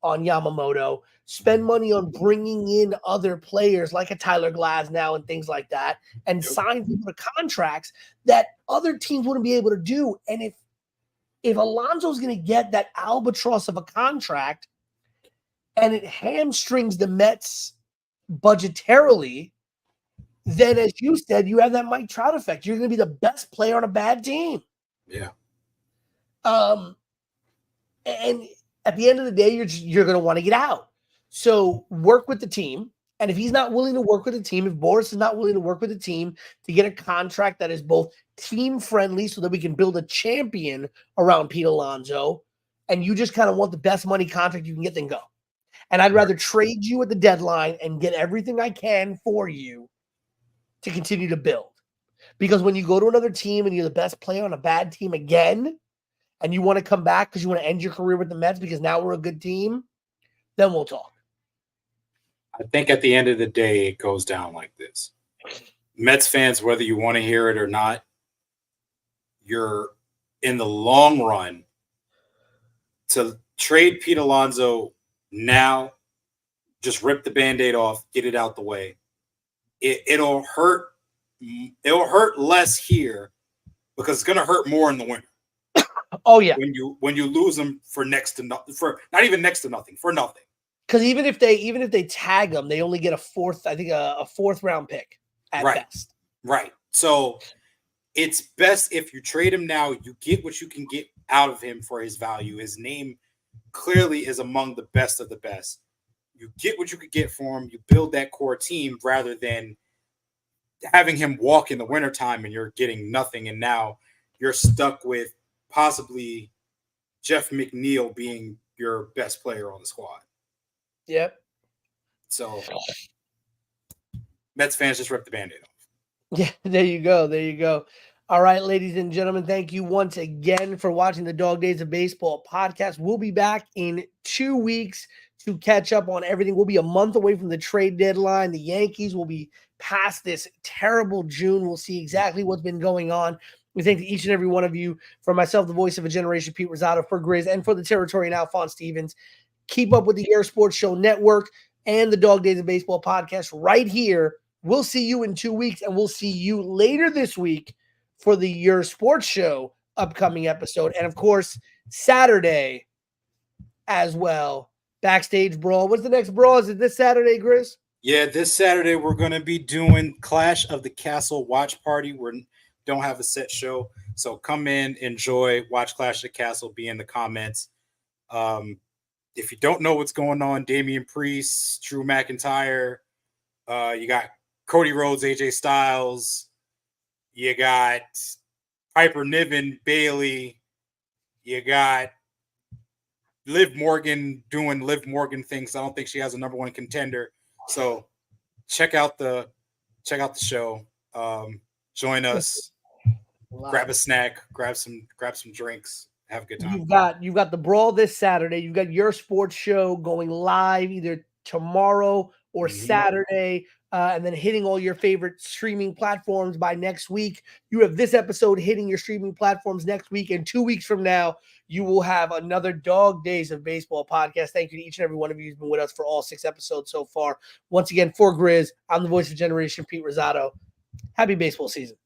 Speaker 2: Yamamoto, spend money on bringing in other players like a Tyler Glasnow and things like that, and sign people to contracts that other teams wouldn't be able to do. And if Alonso's going to get that albatross of a contract and it hamstrings the Mets budgetarily, then, as you said, you have that Mike Trout effect. You're going to be the best player on a bad team.
Speaker 3: Yeah.
Speaker 2: And at the end of the day, you're going to want to get out. So work with the team. And if he's not willing to work with the team, if Boris is not willing to work with the team to get a contract that is both team friendly so that we can build a champion around Pete Alonso, and you just kind of want the best money contract you can get, then go. And I'd rather trade you at the deadline and get everything I can for you to continue to build. Because when you go to another team and you're the best player on a bad team again, and you want to come back because you want to end your career with the Mets because now we're a good team, then we'll talk.
Speaker 3: I think at the end of the day, it goes down like this. Mets fans, whether you want to hear it or not, you're in the long run to trade Pete Alonso now, just rip the Band-Aid off, get it out the way. it'll hurt. It'll hurt less here because it's going to hurt more in the winter.
Speaker 2: Oh yeah,
Speaker 3: when you lose them for next to nothing, for not even next to nothing, for nothing.
Speaker 2: Because even if they tag them, they only get a fourth round pick at best.
Speaker 3: Right. So it's best if you trade him now. You get what you can get out of him for his value. His name clearly is among the best of the best. You get what you could get for him. You build that core team rather than having him walk in the wintertime and you're getting nothing. And now you're stuck with possibly Jeff McNeil being your best player on the squad.
Speaker 2: Yep.
Speaker 3: So Mets fans just ripped the Band-Aid off.
Speaker 2: Yeah, there you go. There you go. All right, ladies and gentlemen, thank you once again for watching the Dog Days of Baseball podcast. We'll be back in 2 weeks to catch up on everything. We'll be a month away from the trade deadline. The Yankees will be past this terrible June. We'll see exactly what's been going on. We thank each and every one of you, for myself, the voice of a generation, Pete Rosado, for Grizz, and for the Territorian Alphonse Stevens. Keep up with the Air Sports Show Network and the Dog Days of Baseball podcast right here. We'll see you in 2 weeks, and we'll see you later this week for the Your Sports Show upcoming episode. And, of course, Saturday as well, Backstage Brawl. What's the next brawl? Is it this Saturday, Grizz?
Speaker 3: Yeah, this Saturday we're going to be doing Clash of the Castle watch party. We don't have a set show, so come in, enjoy, watch Clash of the Castle, be in the comments. If you don't know what's going on, Damian Priest, Drew McIntyre, you got Cody Rhodes, AJ Styles, you got Piper Niven, Bailey, you got Liv Morgan doing Liv Morgan things. I don't think she has a number one contender. So check out the show. Join us. Grab a snack, grab some drinks. Have a good time.
Speaker 2: You've got the brawl this Saturday. You've got Your Sports Show going live either tomorrow or Saturday, and then hitting all your favorite streaming platforms by next week. You have this episode hitting your streaming platforms next week, and 2 weeks from now, you will have another Dog Days of Baseball podcast. Thank you to each and every one of you who's been with us for all 6 episodes so far. Once again, for Grizz, I'm the voice of Generation Pete Rosado. Happy baseball season.